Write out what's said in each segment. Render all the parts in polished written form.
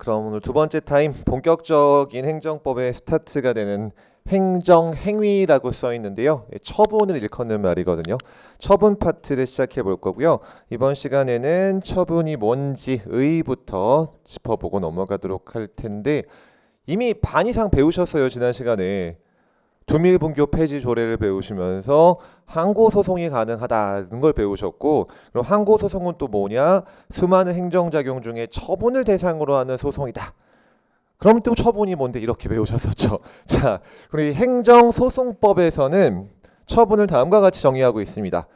그럼 오늘 두 번째 타임 본격적인 행정법의 스타트가 되는 행정행위라고 써 있는데요. 처분을 일컫는 말이거든요. 처분 파트를 시작해 볼 거고요. 이번 시간에는 처분이 뭔지 의의부터 짚어보고 넘어가도록 할 텐데 이미 반 이상 배우셨어요. 지난 시간에. 두밀분교 폐지 조례를 배우시면서 항고소송이 가능하다는 걸 배우셨고, 그럼 항고소송은 또 뭐냐? 수많은 행정작용 중에 처분을 대상으로 하는 소송이다. 그럼 또 처분이 뭔데 이렇게 배우셨었죠. 자, 우리 행정소송법에서는 처분을 다음과 같이 정의하고 있습니다.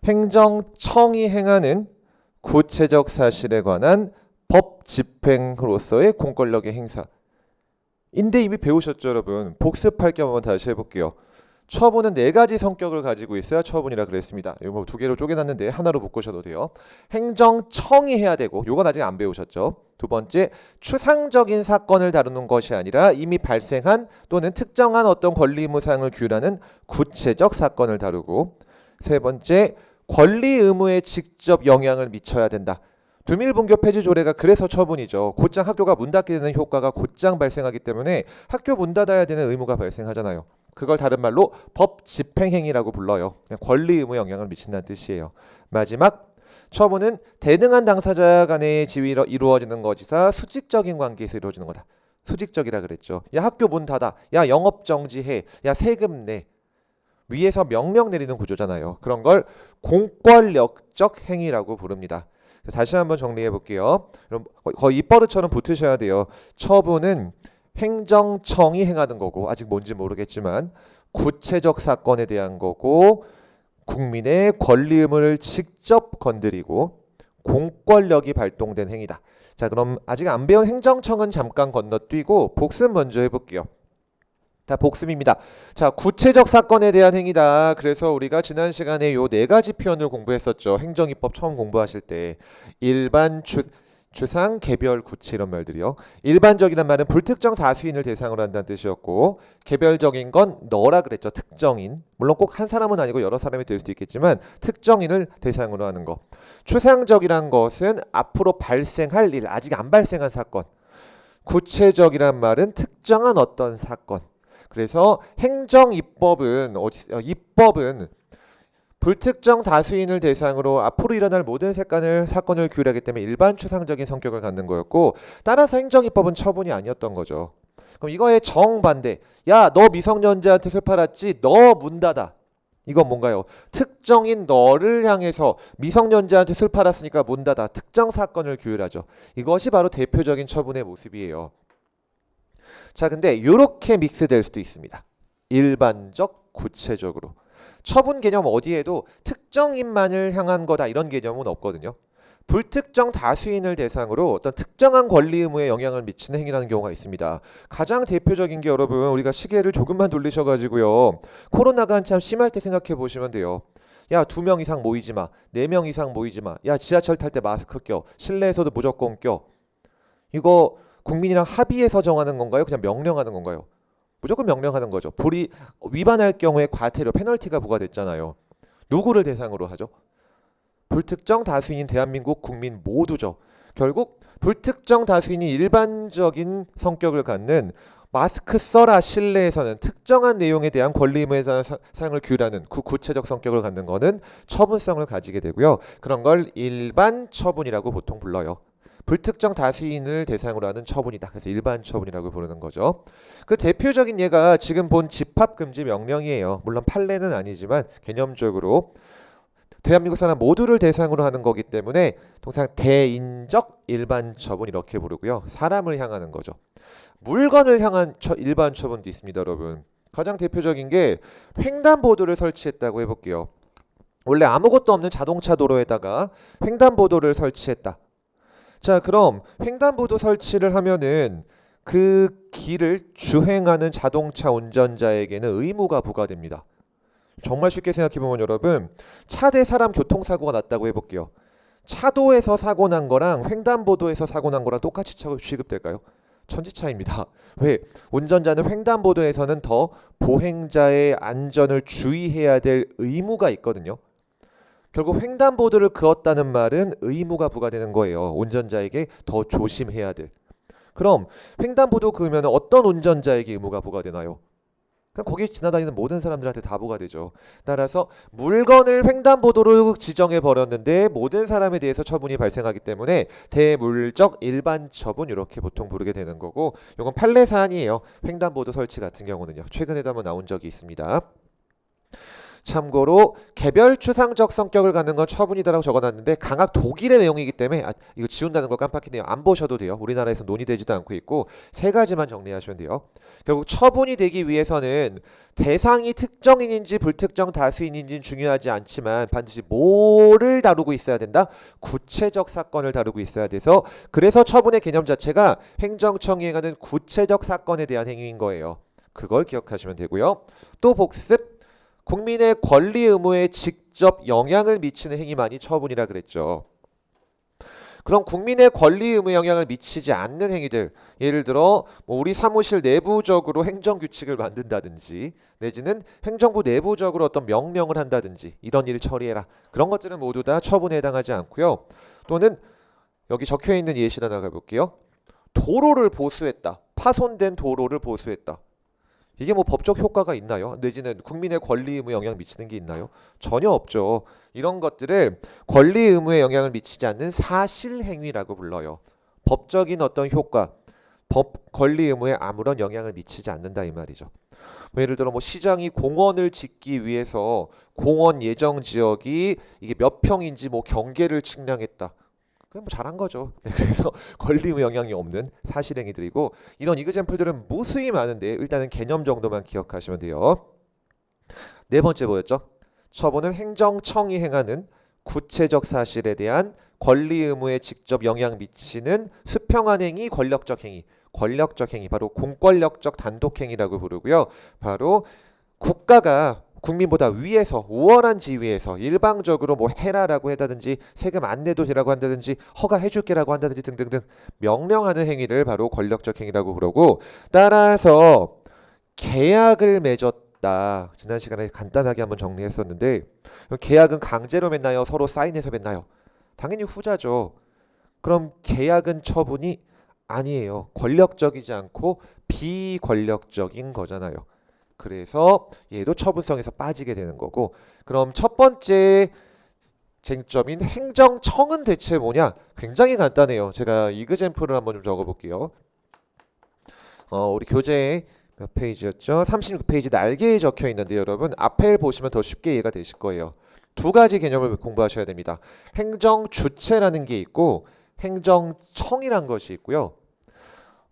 행정청이 행하는 구체적 사실에 관한 법 집행으로서의 공권력의 행사. 인데 이미 배우셨죠, 여러분. 복습할 겸 한번 다시 해볼게요. 처분은 네 가지 성격을 가지고 있어야 처분이라 그랬습니다. 이거 두 개로 쪼개놨는데 하나로 묶으셔도 돼요. 행정청이 해야 되고, 요건 아직 안 배우셨죠. 두 번째, 추상적인 사건을 다루는 것이 아니라 이미 발생한 또는 특정한 어떤 권리 의무 사항을 규율하는 구체적 사건을 다루고, 세 번째, 권리 의무에 직접 영향을 미쳐야 된다. 두밀분교 폐지 조례가 그래서 처분이죠. 곧장 학교가 문 닫게 되는 효과가 곧장 발생하기 때문에 학교 문 닫아야 되는 의무가 발생하잖아요. 그걸 다른 말로 법 집행행위라고 불러요. 그냥 권리 의무에 영향을 미친다는 뜻이에요. 마지막, 처분은 대등한 당사자 간의 지위로 이루어지는 것이사 수직적인 관계에서 이루어지는 거다. 수직적이라 그랬죠. 야, 학교 문 닫아. 야, 영업 정지해. 야, 세금 내. 위에서 명령 내리는 구조잖아요. 그런 걸 공권력적 행위라고 부릅니다. 다시 한번 정리해 볼게요. 그럼 거의 입버릇처럼 붙으셔야 돼요. 처분은 행정청이 행하는 거고, 아직 뭔지 모르겠지만 구체적 사건에 대한 거고, 국민의 권리 의무를 직접 건드리고 공권력이 발동된 행위다. 자, 그럼 아직 안 배운 행정청은 잠깐 건너뛰고 복습 먼저 해볼게요. 다 복습입니다. 자, 구체적 사건에 대한 행위다. 그래서 우리가 지난 시간에 요 네 가지 표현을 공부했었죠. 행정입법 처음 공부하실 때. 일반, 추상, 개별, 구체 이런 말들이요. 일반적이란 말은 불특정 다수인을 대상으로 한다는 뜻이었고, 개별적인 건 너라 그랬죠. 특정인. 물론 꼭 한 사람은 아니고 여러 사람이 될 수도 있겠지만 특정인을 대상으로 하는 거. 추상적이란 것은 앞으로 발생할 일, 아직 안 발생한 사건. 구체적이란 말은 특정한 어떤 사건. 그래서 행정입법은 입법은 불특정 다수인을 대상으로 앞으로 일어날 모든 사건을 규율하기 때문에 일반 추상적인 성격을 갖는 거였고, 따라서 행정입법은 처분이 아니었던 거죠. 그럼 이거의 정반대. 야, 너 미성년자한테 술 팔았지? 너 문 닫아. 이건 뭔가요? 특정인 너를 향해서 미성년자한테 술 팔았으니까 문 닫아. 특정 사건을 규율하죠. 이것이 바로 대표적인 처분의 모습이에요. 자, 근데 이렇게 믹스될 수도 있습니다. 일반적, 구체적으로. 처분 개념 어디에도 특정인만을 향한 거다 이런 개념은 없거든요. 불특정 다수인을 대상으로 어떤 특정한 권리 의무에 영향을 미치는 행위라는 경우가 있습니다. 가장 대표적인 게 여러분, 우리가 시계를 조금만 돌리셔가지고요. 코로나가 한참 심할 때 생각해 보시면 돼요. 야, 2명 이상 모이지 마. 4명 이상 모이지 마. 야, 지하철 탈 때 마스크 껴. 실내에서도 무조건 껴. 이거 국민이랑 합의해서 정하는 건가요? 그냥 명령하는 건가요? 무조건 명령하는 거죠. 불이 위반할 경우에 과태료, 페널티가 부과됐잖아요. 누구를 대상으로 하죠? 불특정 다수인인 대한민국 국민 모두죠. 결국 불특정 다수인이 일반적인 성격을 갖는 마스크 써라 실내에서는 특정한 내용에 대한 권리 의무에 대한 사용을 규율하는 그 구체적 성격을 갖는 거는 처분성을 가지게 되고요. 그런 걸 일반 처분이라고 보통 불러요. 불특정 다수인을 대상으로 하는 처분이다. 그래서 일반 처분이라고 부르는 거죠. 그 대표적인 예가 지금 본 집합금지 명령이에요. 물론 판례는 아니지만 개념적으로 대한민국 사람 모두를 대상으로 하는 거기 때문에 통상 대인적 일반 처분 이렇게 부르고요. 사람을 향하는 거죠. 물건을 향한 일반 처분도 있습니다, 여러분. 가장 대표적인 게 횡단보도를 설치했다고 해볼게요. 원래 아무것도 없는 자동차 도로에다가 횡단보도를 설치했다. 자, 그럼 횡단보도 설치를 하면은 그 길을 주행하는 자동차 운전자에게는 의무가 부과됩니다. 정말 쉽게 생각해보면 여러분, 차 대 사람 교통사고가 났다고 해볼게요. 차도에서 사고 난 거랑 횡단보도에서 사고 난 거랑 똑같이 취급될까요? 천지차이입니다. 왜? 운전자는 횡단보도에서는 더 보행자의 안전을 주의해야 될 의무가 있거든요. 결국 횡단보도를 그었다는 말은 의무가 부과되는 거예요. 운전자에게 더 조심해야 될. 그럼 횡단보도 그으면 어떤 운전자에게 의무가 부과되나요? 그냥 거기 지나다니는 모든 사람들한테 다 부과되죠. 따라서 물건을 횡단보도로 지정해 버렸는데 모든 사람에 대해서 처분이 발생하기 때문에 대물적 일반 처분 이렇게 보통 부르게 되는 거고, 이건 판례 사안이에요. 횡단보도 설치 같은 경우는요. 최근에도 한번 나온 적이 있습니다. 참고로 개별 추상적 성격을 갖는 건 처분이다라고 적어놨는데 강학 독일의 내용이기 때문에 이거 지운다는 거 깜빡이네요. 안 보셔도 돼요. 우리나라에서 논의되지도 않고 있고 세 가지만 정리하시면 돼요. 결국 처분이 되기 위해서는 대상이 특정인인지 불특정 다수인인지는 중요하지 않지만 반드시 뭐를 다루고 있어야 된다? 구체적 사건을 다루고 있어야 돼서, 그래서 처분의 개념 자체가 행정청이 행하는 구체적 사건에 대한 행위인 거예요. 그걸 기억하시면 되고요. 또 복습. 국민의 권리 의무에 직접 영향을 미치는 행위만이 처분이라 그랬죠. 그럼 국민의 권리 의무에 영향을 미치지 않는 행위들, 예를 들어 뭐 우리 사무실 내부적으로 행정규칙을 만든다든지 내지는 행정부 내부적으로 어떤 명령을 한다든지 이런 일을 처리해라, 그런 것들은 모두 다 처분에 해당하지 않고요. 또는 여기 적혀있는 예시를 하나 가볼게요. 도로를 보수했다. 파손된 도로를 보수했다. 이게 뭐 법적 효과가 있나요? 내지는 국민의 권리 의무에 영향을 미치는 게 있나요? 전혀 없죠. 이런 것들을 권리 의무에 영향을 미치지 않는 사실행위라고 불러요. 법적인 어떤 효과, 법 권리 의무에 아무런 영향을 미치지 않는다 이 말이죠. 뭐 예를 들어 뭐 시장이 공원을 짓기 위해서 공원 예정 지역이 이게 몇 평인지 뭐 경계를 측량했다. 그냥 뭐 잘한 거죠. 네, 그래서 권리 의무 영향이 없는 사실행위들이고, 이런 이그젬플들은 무수히 많은데 일단은 개념 정도만 기억하시면 돼요. 네 번째 뭐였죠? 처분은 행정청이 행하는 구체적 사실에 대한 권리 의무에 직접 영향 미치는 수평한 행위, 권력적 행위. 권력적 행위 바로 공권력적 단독 행위라고 부르고요. 바로 국가가 국민보다 위에서 우월한 지위에서 일방적으로 뭐 해라라고 한다든지 세금 안 내도 되라고 한다든지 허가해 줄게라고 한다든지 등등등 명령하는 행위를 바로 권력적 행위라고 그러고, 따라서 계약을 맺었다. 지난 시간에 간단하게 한번 정리했었는데, 계약은 강제로 맺나요? 서로 사인해서 맺나요? 당연히 후자죠. 그럼 계약은 처분이 아니에요. 권력적이지 않고 비권력적인 거잖아요. 그래서 얘도 처분성에서 빠지게 되는 거고, 그럼 첫 번째 쟁점인 행정청은 대체 뭐냐? 굉장히 간단해요. 제가 이그젬플을 한번 좀 적어볼게요. 우리 교재에 몇 페이지였죠? 36페이지 날개에 적혀 있는데 여러분 앞에 보시면 더 쉽게 이해가 되실 거예요. 두 가지 개념을 공부하셔야 됩니다. 행정주체라는 게 있고 행정청이란 것이 있고요.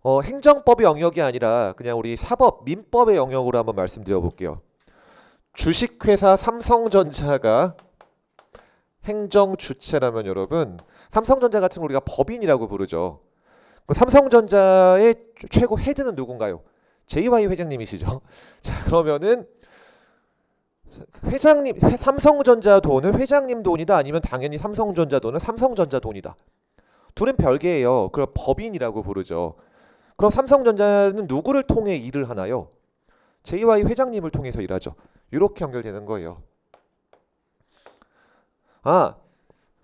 행정법의 영역이 아니라 그냥 우리 사법, 민법의 영역으로 한번 말씀드려 볼게요. 주식회사 삼성전자가 행정주체라면 여러분, 삼성전자 같은 걸 우리가 법인이라고 부르죠. 삼성전자의 최고 헤드는 누군가요? JY 회장님이시죠. 자, 그러면은 회장님, 삼성전자 돈은 회장님 돈이다, 아니면 당연히 삼성전자 돈은 삼성전자 돈이다. 둘은 별개예요. 그걸 법인이라고 부르죠. 그럼 삼성전자는 누구를 통해 일을 하나요? JY 회장님을 통해서 일하죠. 이렇게 연결되는 거예요.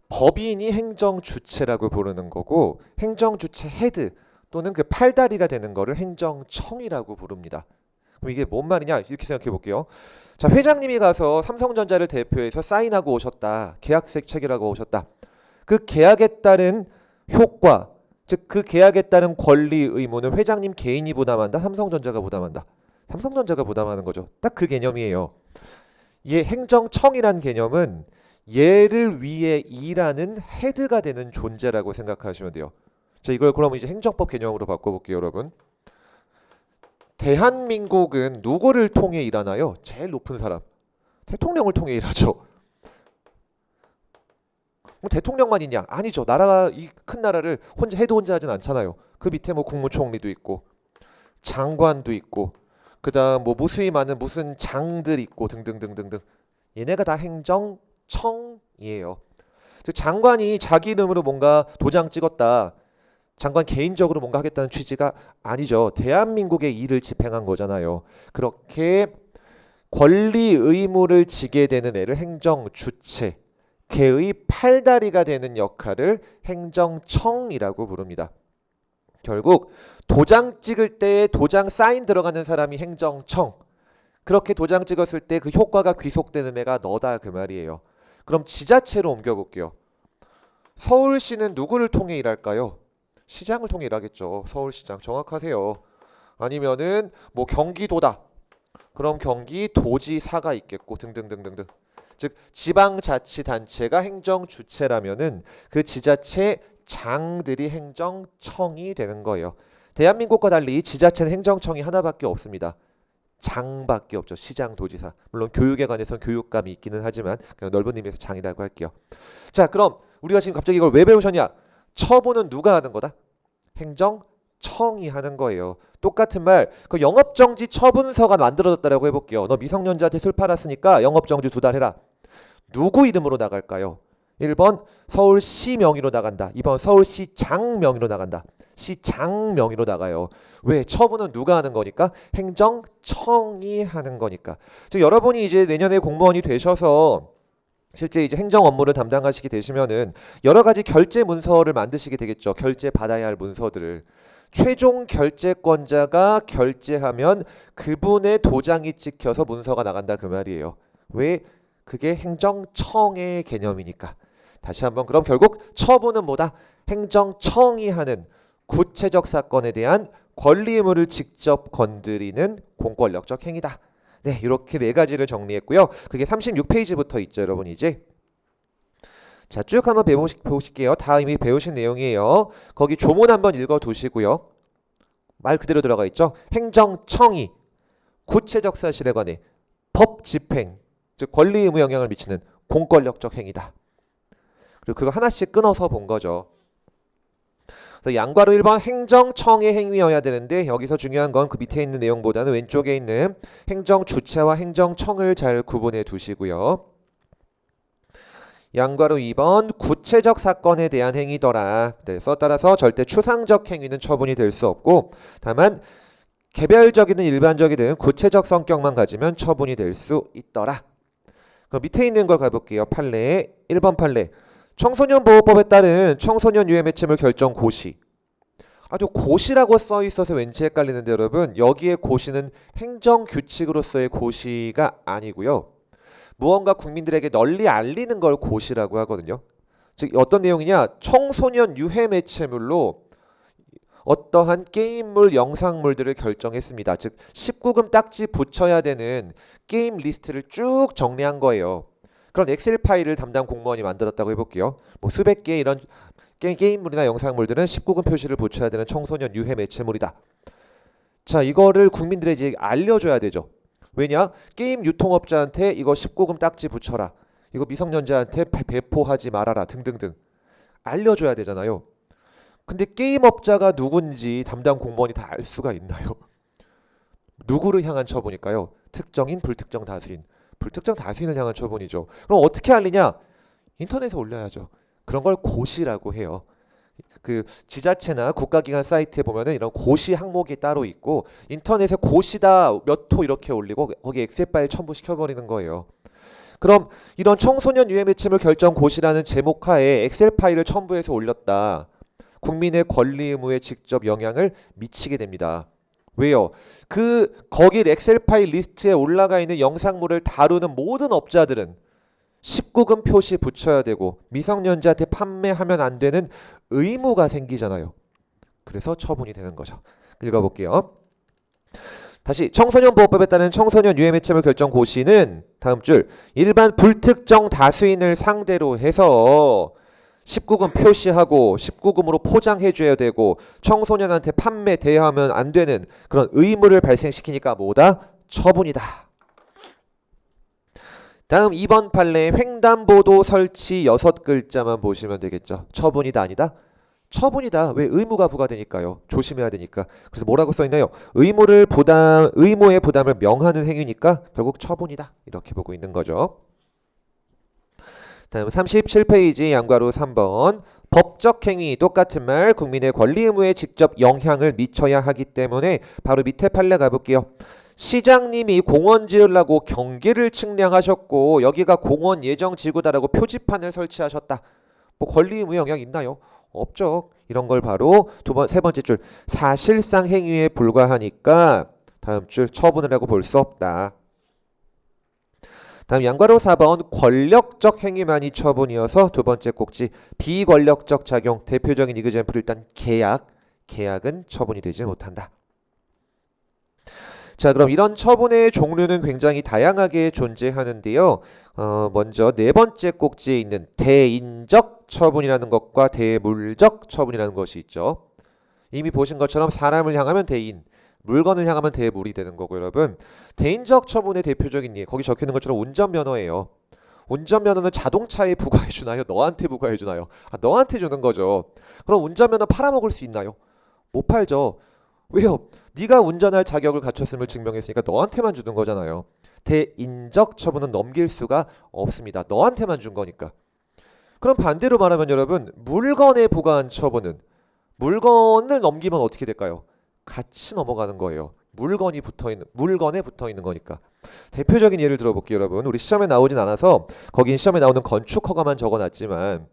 법인이 행정주체라고 부르는 거고, 행정주체 헤드 또는 그 팔다리가 되는 거를 행정청이라고 부릅니다. 그럼 이게 뭔 말이냐? 이렇게 생각해 볼게요. 자, 회장님이 가서 삼성전자를 대표해서 사인하고 오셨다. 계약색 체결하고 오셨다. 그 계약에 따른 효과, 즉 그 계약에 따른 권리 의무는 회장님 개인이 부담한다, 삼성전자가 부담한다? 삼성전자가 부담하는 거죠. 딱 그 개념이에요. 얘 행정청이란 개념은 얘를 위해 일하는 헤드가 되는 존재라고 생각하시면 돼요. 자, 이걸 그럼 이제 행정법 개념으로 바꿔볼게요, 여러분. 대한민국은 누구를 통해 일하나요? 제일 높은 사람, 대통령을 통해 일하죠. 뭐 대통령만 있냐? 아니죠. 나라가 이 큰 나라를 혼자 하진 않잖아요. 그 밑에 뭐 국무총리도 있고 장관도 있고 그다음 뭐 무수히 많은 무슨 장들 있고 등등등등등. 얘네가 다 행정청이에요. 즉 장관이 자기 이름으로 뭔가 도장 찍었다, 장관 개인적으로 뭔가 하겠다는 취지가 아니죠. 대한민국의 일을 집행한 거잖아요. 그렇게 권리 의무를 지게 되는 애를 행정주체, 걔의 팔다리가 되는 역할을 행정청이라고 부릅니다. 결국 도장 찍을 때 도장 사인 들어가는 사람이 행정청. 그렇게 도장 찍었을 때 그 효과가 귀속되는 애가 너다 그 말이에요. 그럼 지자체로 옮겨볼게요. 서울시는 누구를 통해 일할까요? 시장을 통해 일하겠죠. 서울시장 정확하세요. 아니면은 뭐 경기도다. 그럼 경기도지사가 있겠고 등등등등등. 즉 지방자치단체가 행정주체라면은 그 지자체 장들이 행정청이 되는 거예요. 대한민국과 달리 지자체는 행정청이 하나밖에 없습니다. 장밖에 없죠. 시장, 도지사. 물론 교육에 관해서는 교육감이 있기는 하지만 그냥 넓은 의미에서 장이라고 할게요. 자, 그럼 우리가 지금 갑자기 이걸 왜 배우셨냐? 처분은 누가 하는 거다? 행정청이 하는 거예요. 똑같은 말, 그 영업정지 처분서가 만들어졌다라고 해볼게요. 너 미성년자한테 술 팔았으니까 영업정지 2달 해라. 누구 이름으로 나갈까요? 1번 서울시 명의로 나간다. 2번 서울시장 명의로 나간다. 시장 명의로 나가요. 왜? 처분은 누가 하는 거니까? 행정청이 하는 거니까. 즉 여러분이 이제 내년에 공무원이 되셔서 실제 이제 행정 업무를 담당하시게 되시면은 여러 가지 결제 문서를 만드시게 되겠죠. 결제 받아야 할 문서들을. 최종 결제권자가 결제하면 그분의 도장이 찍혀서 문서가 나간다 그 말이에요. 왜? 그게 행정청의 개념이니까. 다시 한번 그럼 결국 처분은 뭐다? 행정청이 하는 구체적 사건에 대한 권리 의무를 직접 건드리는 공권력적 행위다. 네, 이렇게 네 가지를 정리했고요. 그게 36페이지부터 있죠, 여러분 이제. 자, 쭉 한번 배우실게요. 다 이미 배우신 내용이에요. 거기 조문 한번 읽어두시고요. 말 그대로 들어가 있죠. 행정청이 구체적 사실에 관해 법 집행, 즉 권리 의무 영향을 미치는 공권력적 행위다. 그리고 그거 하나씩 끊어서 본 거죠. 그래서 양괄호 1번 행정청의 행위여야 되는데 여기서 중요한 건 그 밑에 있는 내용보다는 왼쪽에 있는 행정주체와 행정청을 잘 구분해 두시고요. 양괄호 2번 구체적 사건에 대한 행위더라. 그래서 따라서 절대 추상적 행위는 처분이 될 수 없고 다만 개별적이든 일반적이든 구체적 성격만 가지면 처분이 될 수 있더라. 그럼 밑에 있는 걸 가볼게요. 판례 1번 판례. 청소년 보호법에 따른 청소년 유해 매체물 결정 고시. 아주 고시라고 써 있어서 왠지 헷갈리는데 여러분 여기에 고시는 행정규칙으로서의 고시가 아니고요. 무언가 국민들에게 널리 알리는 걸 고시라고 하거든요. 즉 어떤 내용이냐? 청소년 유해 매체물로 어떠한 게임물, 영상물들을 결정했습니다. 즉 19금 딱지 붙여야 되는 게임 리스트를 쭉 정리한 거예요. 그런 엑셀 파일을 담당 공무원이 만들었다고 해볼게요. 뭐 수백 개의 이런 게임물이나 영상물들은 19금 표시를 붙여야 되는 청소년 유해 매체물이다. 자, 이거를 국민들에게 알려줘야 되죠. 왜냐? 게임 유통업자한테 이거 19금 딱지 붙여라. 이거 미성년자한테 배포하지 말아라. 등등등. 알려줘야 되잖아요. 근데 게임업자가 누군지 담당 공무원이 다 알 수가 있나요? 누구를 향한 처분일까요? 특정인, 불특정 다수인. 불특정 다수인을 향한 처분이죠. 그럼 어떻게 알리냐? 인터넷에 올려야죠. 그런 걸 고시라고 해요. 그 지자체나 국가기관 사이트에 보면은 이런 고시 항목이 따로 있고 인터넷에 고시다 몇 호 이렇게 올리고 거기 엑셀 파일 첨부시켜버리는 거예요. 그럼 이런 청소년 유해 매체물 결정 고시라는 제목 하에 엑셀 파일을 첨부해서 올렸다. 국민의 권리 의무에 직접 영향을 미치게 됩니다. 왜요? 거기 엑셀 파일 리스트에 올라가 있는 영상물을 다루는 모든 업자들은 19금 표시 붙여야 되고 미성년자한테 판매하면 안 되는 의무가 생기잖아요. 그래서 처분이 되는 거죠. 읽어볼게요. 다시 청소년 보호법에 따른 청소년 유해 매체물 결정 고시는 다음 줄 일반 불특정 다수인을 상대로 해서 19금 표시하고 19금으로 포장해줘야 되고 청소년한테 판매 대여하면 안 되는 그런 의무를 발생시키니까 뭐다? 처분이다. 다음 2번 판례 횡단보도 설치 6글자만 보시면 되겠죠. 처분이다 아니다? 처분이다. 왜? 의무가 부과되니까요. 조심해야 되니까. 그래서 뭐라고 써있나요? 의무의 부담을 명하는 행위니까 결국 처분이다. 이렇게 보고 있는 거죠. 다음 37페이지 양괄호 3번 법적 행위 똑같은 말 국민의 권리 의무에 직접 영향을 미쳐야 하기 때문에 바로 밑에 판례 가볼게요. 시장님이 공원 지으려고 경기를 측량하셨고 여기가 공원 예정 지구다라고 표지판을 설치하셨다. 뭐 권리 의무 영향 있나요? 없죠. 이런 걸 바로 세 번째 줄 사실상 행위에 불과하니까 다음 줄 처분을 하고 볼 수 없다. 다음 양괄호 4번 권력적 행위만이 처분이어서 두 번째 꼭지 비권력적 작용 대표적인 이그젠플 일단 계약은 처분이 되지 못한다. 자, 그럼 이런 처분의 종류는 굉장히 다양하게 존재하는데요. 먼저 네 번째 꼭지에 있는 대인적 처분이라는 것과 대물적 처분이라는 것이 있죠. 이미 보신 것처럼 사람을 향하면 대인, 물건을 향하면 대물이 되는 거고 여러분. 대인적 처분의 대표적인 예, 거기 적혀있는 것처럼 운전면허예요. 운전면허는 자동차에 부과해 주나요? 너한테 부과해 주나요? 너한테 주는 거죠. 그럼 운전면허 팔아먹을 수 있나요? 못 팔죠. 왜요? 네가 운전할 자격을 갖췄음을 증명했으니까 너한테만 주는 거잖아요. 대인적 처분은 넘길 수가 없습니다. 너한테만 준 거니까. 그럼 반대로 말하면 여러분 물건에 부과한 처분은 물건을 넘기면 어떻게 될까요? 같이 넘어가는 거예요. 물건에 붙어 있는 거니까. 대표적인 예를 들어볼게요, 여러분. 우리 시험에 나오진 않아서 거긴 시험에 나오는 건축 허가만 적어놨지만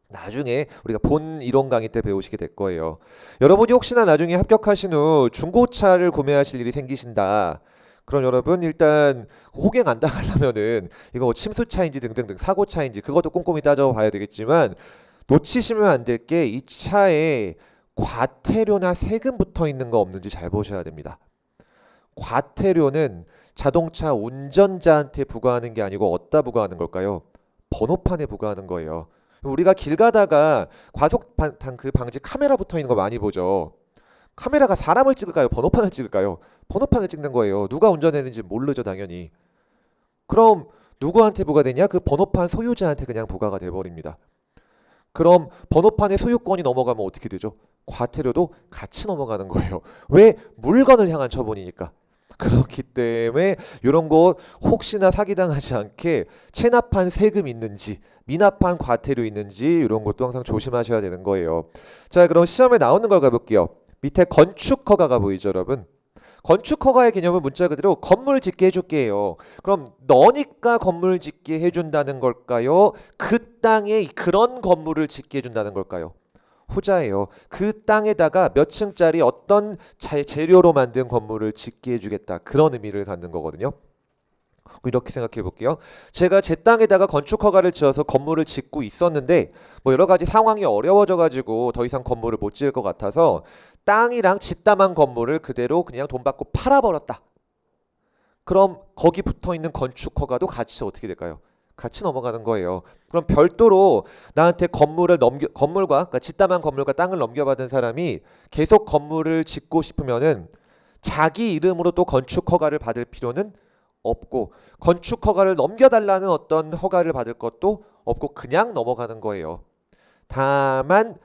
나중에 우리가 본 이론 강의 때 배우시게 될 거예요. 여러분이 혹시나 나중에 합격하신 후 중고차를 구매하실 일이 생기신다. 그럼 여러분 일단 호갱 안 당하려면은 이거 뭐 침수차인지 등등등 사고차인지 그것도 꼼꼼히 따져봐야 되겠지만 놓치시면 안 될 게 이 차에 과태료나 세금 붙어 있는 거 없는지 잘 보셔야 됩니다. 과태료는 자동차 운전자한테 부과하는 게 아니고 어디다 부과하는 걸까요? 번호판에 부과하는 거예요. 우리가 길 가다가 과속 그 방지 카메라 붙어 있는 거 많이 보죠. 카메라가 사람을 찍을까요? 번호판을 찍을까요? 번호판을 찍는 거예요. 누가 운전했는지 모르죠, 당연히. 그럼 누구한테 부과되냐? 그 번호판 소유자한테 그냥 부과가 돼버립니다. 그럼 번호판의 소유권이 넘어가면 어떻게 되죠? 과태료도 같이 넘어가는 거예요. 왜? 물건을 향한 처분이니까. 그렇기 때문에 이런 거 혹시나 사기당하지 않게 체납한 세금 있는지 미납한 과태료 있는지 이런 것도 항상 조심하셔야 되는 거예요. 자, 그럼 시험에 나오는 걸 가볼게요. 밑에 건축허가가 보이죠, 여러분? 건축허가의 개념은 문자 그대로 건물 짓게 해줄게요. 그럼 너니까 건물 짓게 해준다는 걸까요? 그 땅에 그런 건물을 짓게 해준다는 걸까요? 후자예요. 그 땅에다가 몇 층짜리 어떤 재료로 만든 건물을 짓게 해주겠다. 그런 의미를 갖는 거거든요. 이렇게 생각해 볼게요. 제가 제 땅에다가 건축 허가를 지어서 건물을 짓고 있었는데 뭐 여러 가지 상황이 어려워져 가지고 더 이상 건물을 못 지을 것 같아서 땅이랑 짓담한 건물을 그대로 그냥 돈 받고 팔아버렸다. 그럼 거기 붙어 있는 건축 허가도 같이 어떻게 될까요? 같이 넘어가는 거예요. 그럼 별도로 나한테 건물과 그러니까 짓담한 건물과 땅을 넘겨받은 사람이 계속 건물을 짓고 싶으면은 자기 이름으로 또 건축 허가를 받을 필요는 없고 건축 허가를 넘겨달라는 어떤 허가를 받을 것도 없고 그냥 넘어가는 거예요. 다만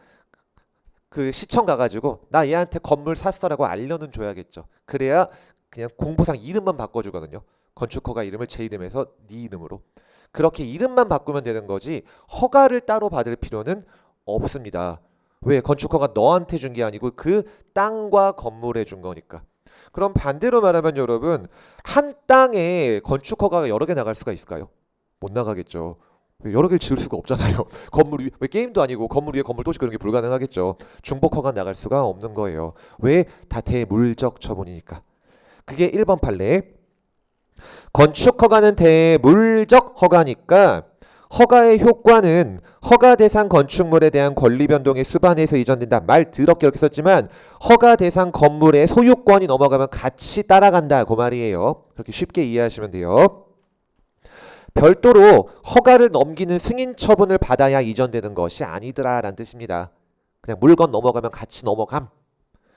그 시청 가가지고 나 얘한테 건물 샀어라고 알려는 줘야겠죠. 그래야 그냥 공부상 이름만 바꿔주거든요. 건축 허가 이름을 제 이름에서 네 이름으로. 그렇게 이름만 바꾸면 되는 거지 허가를 따로 받을 필요는 없습니다. 왜? 건축허가 너한테 준 게 아니고 그 땅과 건물에 준 거니까. 그럼 반대로 말하면 여러분 한 땅에 건축허가가 여러 개 나갈 수가 있을까요? 못 나가겠죠. 여러 개를 지을 수가 없잖아요. 건물 위, 왜 게임도 아니고 건물 위에 건물 또 짓고 이런 게 불가능하겠죠. 중복허가 나갈 수가 없는 거예요. 왜? 다 대물적 처분이니까. 그게 1번 판례. 건축 허가는 대물적 허가니까 허가의 효과는 허가 대상 건축물에 대한 권리 변동의 수반에서 이전된다. 말 더럽게 이렇게 썼지만 허가 대상 건물의 소유권이 넘어가면 같이 따라간다. 그 말이에요. 그렇게 쉽게 이해하시면 돼요. 별도로 허가를 넘기는 승인 처분을 받아야 이전되는 것이 아니더라 라는 뜻입니다. 그냥 물건 넘어가면 같이 넘어감.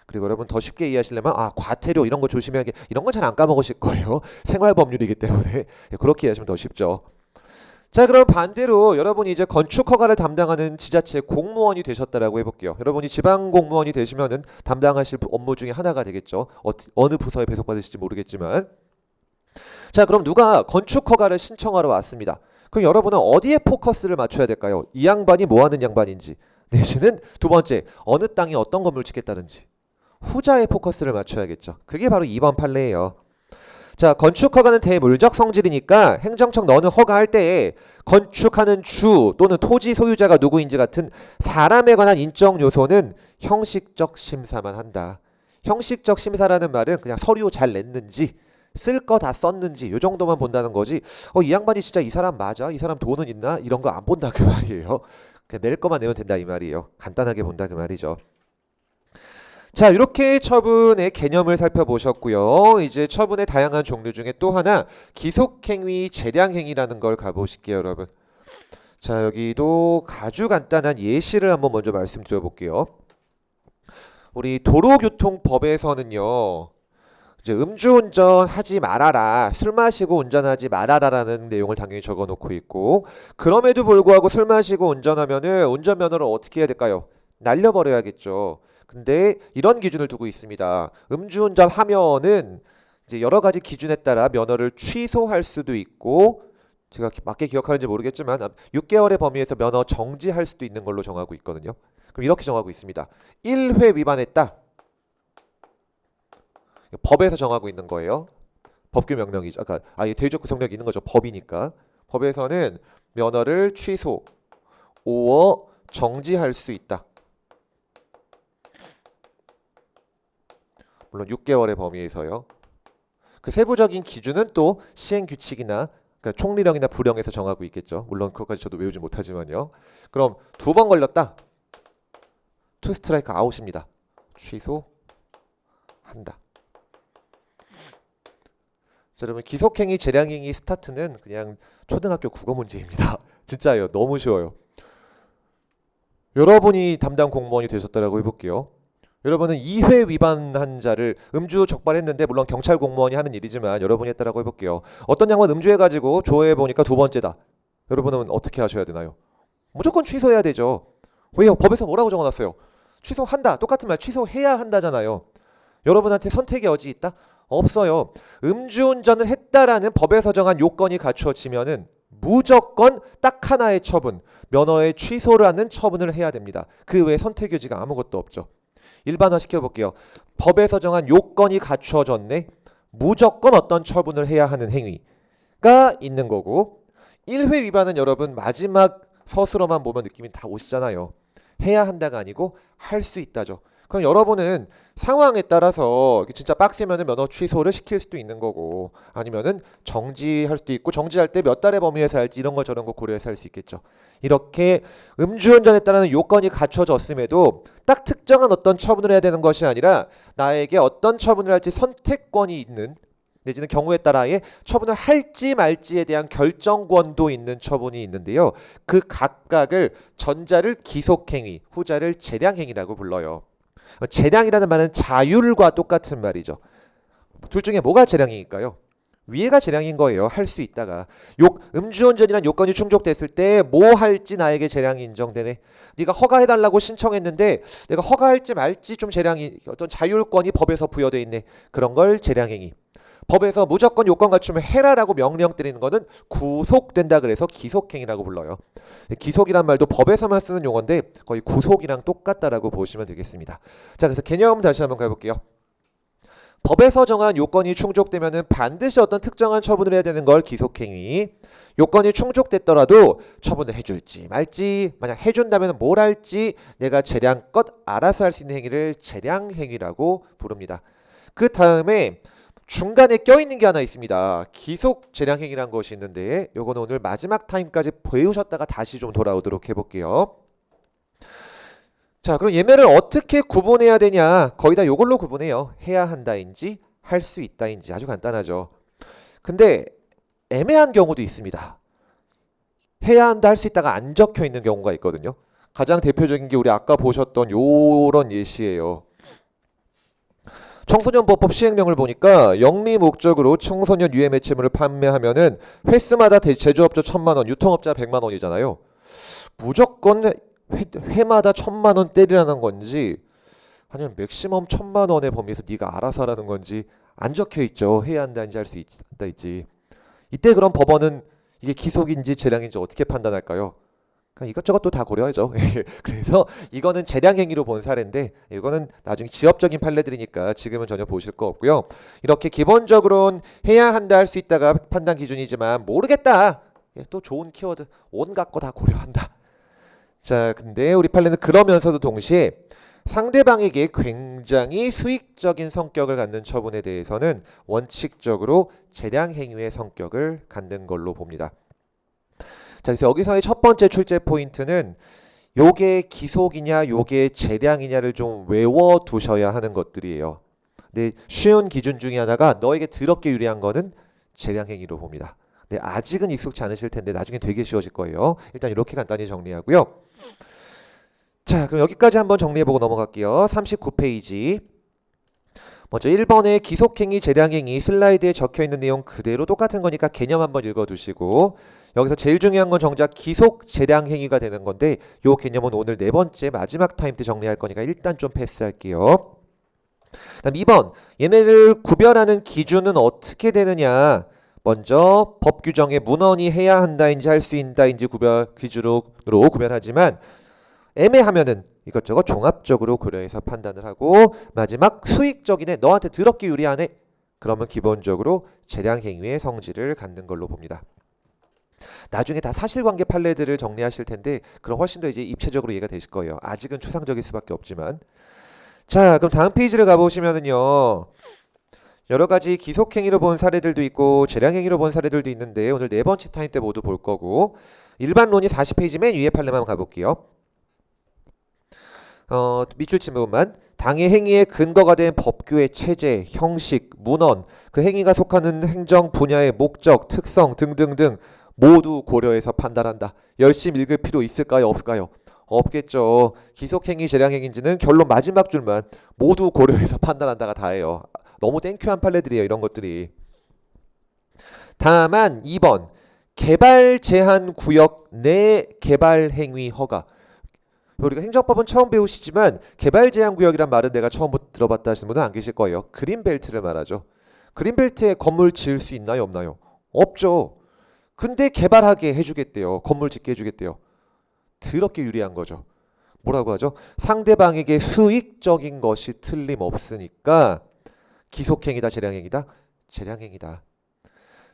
그리고 여러분 더 쉽게 이해하시려면 과태료 이런 거 조심해야겠 이런 건 잘 안 까먹으실 거예요. 생활법률이기 때문에 그렇게 이해하시면 더 쉽죠. 자, 그럼 반대로 여러분이 이제 건축 허가를 담당하는 지자체 공무원이 되셨다라고 해볼게요. 여러분이 지방 공무원이 되시면은 담당하실 업무 중에 하나가 되겠죠. 어느 부서에 배속받으실지 모르겠지만. 자, 그럼 누가 건축 허가를 신청하러 왔습니다. 그럼 여러분은 어디에 포커스를 맞춰야 될까요? 이 양반이 뭐 하는 양반인지 내지는 두 번째 어느 땅에 어떤 건물을 짓겠다든지 후자에 포커스를 맞춰야겠죠. 그게 바로 2번 판례예요. 자, 건축 허가는 대물적 성질이니까 행정청 너는 허가할 때에 건축하는 주 또는 토지 소유자가 누구인지 같은 사람에 관한 인적 요소는 형식적 심사만 한다. 형식적 심사라는 말은 그냥 서류 잘 냈는지 쓸 거 다 썼는지 요 정도만 본다는 거지. 이 양반이 진짜 이 사람 맞아? 이 사람 돈은 있나? 이런 거 안 본다 그 말이에요. 그냥 낼 거만 내면 된다 이 말이에요. 간단하게 본다 그 말이죠. 자, 이렇게 처분의 개념을 살펴보셨고요. 이제 처분의 다양한 종류 중에 또 하나 기속행위, 재량행위라는 걸 가보실게요, 여러분. 자, 여기도 아주 간단한 예시를 한번 먼저 말씀드려 볼게요. 우리 도로교통법에서는요. 이제 음주운전 하지 말아라, 술 마시고 운전하지 말아라라는 내용을 당연히 적어놓고 있고, 그럼에도 불구하고 술 마시고 운전하면은 운전면허를 어떻게 해야 될까요? 날려버려야겠죠. 근데 이런 기준을 두고 있습니다. 음주운전 하면은 이제 여러 가지 기준에 따라 면허를 취소할 수도 있고, 제가 맞게 기억하는지 모르겠지만 6개월의 범위에서 면허 정지할 수도 있는 걸로 정하고 있거든요. 그럼 이렇게 정하고 있습니다. 1회 위반했다. 법에서 정하고 있는 거예요. 법규 명령이죠. 아까 아예 대의적 구속력이 있는 거죠. 법이니까. 법에서는 면허를 취소, 5월 정지할 수 있다. 물론 6개월의 범위에서요. 그 세부적인 기준은 또 시행 규칙이나 그러니까 총리령이나 부령에서 정하고 있겠죠. 물론 그것까지 저도 외우지 못하지만요. 그럼 2번 걸렸다. 투 스트라이크 아웃입니다. 취소한다. 자, 여러분 기속행위, 재량행위 스타트는 그냥 초등학교 국어 문제입니다. 진짜예요. 너무 쉬워요. 여러분이 담당 공무원이 되셨다라고 해볼게요. 여러분은 2회 위반한 자를 음주 적발했는데, 물론 경찰 공무원이 하는 일이지만 여러분이 했다라고 해볼게요. 어떤 양반 음주해가지고 조회해보니까 2번째다. 여러분은 어떻게 하셔야 되나요? 무조건 취소해야 되죠. 왜요? 법에서 뭐라고 적어놨어요? 취소한다. 똑같은 말 취소해야 한다잖아요. 여러분한테 선택의 여지 있다? 없어요. 음주운전을 했다라는 법에서 정한 요건이 갖춰지면은 무조건 딱 하나의 처분, 면허의 취소라는 처분을 해야 됩니다. 그 외에 선택 여지가 아무것도 없죠. 일반화 시켜볼게요. 법에서 정한 요건이 갖춰졌네. 무조건 어떤 처분을 해야 하는 행위가 있는 거고, 1회 위반은 여러분 마지막 서술어만 보면 느낌이 다 오시잖아요. 해야 한다가 아니고 할 수 있다죠. 그럼 여러분은 상황에 따라서 진짜 빡세면은 면허 취소를 시킬 수도 있는 거고, 아니면은 정지할 수도 있고, 정지할 때 몇 달의 범위에서 할지 이런 거 저런 거 고려해서 할 수 있겠죠. 이렇게 음주운전에 따른 요건이 갖춰졌음에도 딱 특정한 어떤 처분을 해야 되는 것이 아니라 나에게 어떤 처분을 할지 선택권이 있는, 내지는 경우에 따라의 처분을 할지 말지에 대한 결정권도 있는 처분이 있는데요. 그 각각을 전자를 기속행위, 후자를 재량행위라고 불러요. 재량이라는 말은 자율과 똑같은 말이죠. 둘 중에 뭐가 재량일까요? 위에가 재량인 거예요. 할 수 있다가. 음주운전이란 요건이 충족됐을 때 뭐 할지 나에게 재량이 인정되네. 네가 허가해달라고 신청했는데 내가 허가할지 말지 좀 재량이, 어떤 자율권이 법에서 부여돼 있네. 그런 걸 재량행위. 법에서 무조건 요건 갖추면 해라라고 명령 때리는 거는 구속된다 그래서 기속행위라고 불러요. 기속이란 말도 법에서만 쓰는 용어인데 거의 구속이랑 똑같다라고 보시면 되겠습니다. 자, 그래서 개념 다시 한번 가볼게요. 법에서 정한 요건이 충족되면은 반드시 어떤 특정한 처분을 해야 되는 걸 기속행위. 요건이 충족됐더라도 처분을 해줄지 말지, 만약 해준다면 뭘 할지 내가 재량껏 알아서 할 수 있는 행위를 재량행위라고 부릅니다. 그 다음에 중간에 껴있는 게 하나 있습니다. 기속 재량행위라는 것이 있는데 요거는 오늘 마지막 타임까지 배우셨다가 다시 좀 돌아오도록 해볼게요. 자, 그럼 얘네를 어떻게 구분해야 되냐? 거의 다 요걸로 구분해요. 해야 한다인지 할 수 있다인지. 아주 간단하죠. 근데 애매한 경우도 있습니다. 해야 한다, 할 수 있다가 안 적혀 있는 경우가 있거든요. 가장 대표적인 게 우리 아까 보셨던 요런 예시예요. 청소년보호법 시행령을 보니까 영리 목적으로 청소년 유해 매체물을 판매하면은 횟수마다 제조업자 1,000만 원, 유통업자 100만 원이잖아요. 무조건 회마다 1,000만 원 때리라는 건지, 아니면 맥시멈 1,000만 원의 범위에서 네가 알아서 하라는 건지 안 적혀 있죠. 해야 한다인지 할 수 있다 있지. 이때 그럼 법원은 이게 기속인지 재량인지 어떻게 판단할까요? 이것저것 또 다 고려하죠. 그래서 이거는 재량행위로 본 사례인데 이거는 나중에 지엽적인 판례들이니까 지금은 전혀 보실 거 없고요. 이렇게 기본적으로는 해야 한다 할 수 있다가 판단 기준이지만 모르겠다. 또 좋은 키워드 온갖 거 다 고려한다. 자, 근데 우리 판례는 그러면서도 동시에 상대방에게 굉장히 수익적인 성격을 갖는 처분에 대해서는 원칙적으로 재량행위의 성격을 갖는 걸로 봅니다. 자, 그래서 여기서의 첫 번째 출제 포인트는 요게 기속이냐 요게 재량이냐를 좀 외워두셔야 하는 것들이에요. 근데 쉬운 기준 중에 하나가 너에게 더럽게 유리한 거는 재량행위로 봅니다. 근데 아직은 익숙치 않으실 텐데 나중에 되게 쉬워질 거예요. 일단 이렇게 간단히 정리하고요. 자, 그럼 여기까지 한번 정리해보고 넘어갈게요. 39페이지. 먼저 1번에 기속행위, 재량행위 슬라이드에 적혀있는 내용 그대로 똑같은 거니까 개념 한번 읽어두시고 여기서 제일 중요한 건 정작 기속, 재량행위가 되는 건데 요 개념은 오늘 네 번째 마지막 타임 때 정리할 거니까 일단 좀 패스할게요. 다음 2번 얘네를 구별하는 기준은 어떻게 되느냐. 먼저 법 규정에 문헌이 해야 한다인지 할 수 있다인지 기준으로 구별하지만 애매하면은 이것저것 종합적으로 고려해서 판단을 하고 마지막 수익적이네 너한테 더럽게 유리하네 그러면 기본적으로 재량행위의 성질을 갖는 걸로 봅니다. 나중에 다 사실관계 판례들을 정리하실 텐데 그럼 훨씬 더 이제 입체적으로 이해가 되실 거예요. 아직은 추상적일 수밖에 없지만. 자, 그럼 다음 페이지를 가보시면은요 여러 가지 기속행위로 본 사례들도 있고 재량행위로 본 사례들도 있는데 오늘 네 번째 타임 때 모두 볼 거고 일반론이 40페이지 맨 위에 판례만 가볼게요. 밑줄 친 부분만 당의 행위의 근거가 된 법규의 체제, 형식, 문헌, 그 행위가 속하는 행정 분야의 목적, 특성 등등등 모두 고려해서 판단한다. 열심히 읽을 필요 있을까요? 없을까요? 없겠죠. 기속행위, 재량행위인지는 결론 마지막 줄만 모두 고려해서 판단한다가 다예요. 너무 땡큐한 판례들이에요. 이런 것들이. 다만 2번 개발 제한 구역 내 개발 행위 허가. 우리가 행정법은 처음 배우시지만 개발 제한 구역이란 말은 내가 처음부터 들어봤다 하시는 분은 안 계실 거예요. 그린벨트를 말하죠. 그린벨트에 건물 지을 수 있나요? 없나요? 없죠. 근데 개발하게 해주겠대요. 건물 짓게 해주겠대요. 더럽게 유리한 거죠. 뭐라고 하죠? 상대방에게 수익적인 것이 틀림없으니까 기속행위다, 재량행위다? 재량행위다.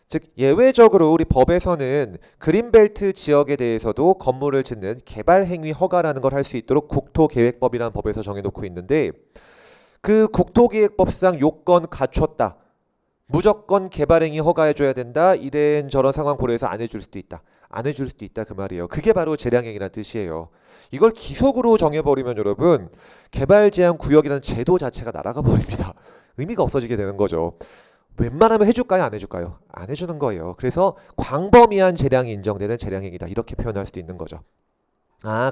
즉 예외적으로 우리 법에서는 그린벨트 지역에 대해서도 건물을 짓는 개발행위 허가라는 걸 할 수 있도록 국토계획법이라는 법에서 정해놓고 있는데 그 국토계획법상 요건 갖췄다. 무조건 개발행위 허가해줘야 된다. 이런저런 상황 고려해서 안 해줄 수도 있다. 안 해줄 수도 있다 그 말이에요. 그게 바로 재량행위라는 뜻이에요. 이걸 기속으로 정해버리면 여러분 개발 제한 구역이라는 제도 자체가 날아가 버립니다. 의미가 없어지게 되는 거죠. 웬만하면 해줄까요? 안 해줄까요? 안 해주는 거예요. 그래서 광범위한 재량이 인정되는 재량행위다. 이렇게 표현할 수도 있는 거죠.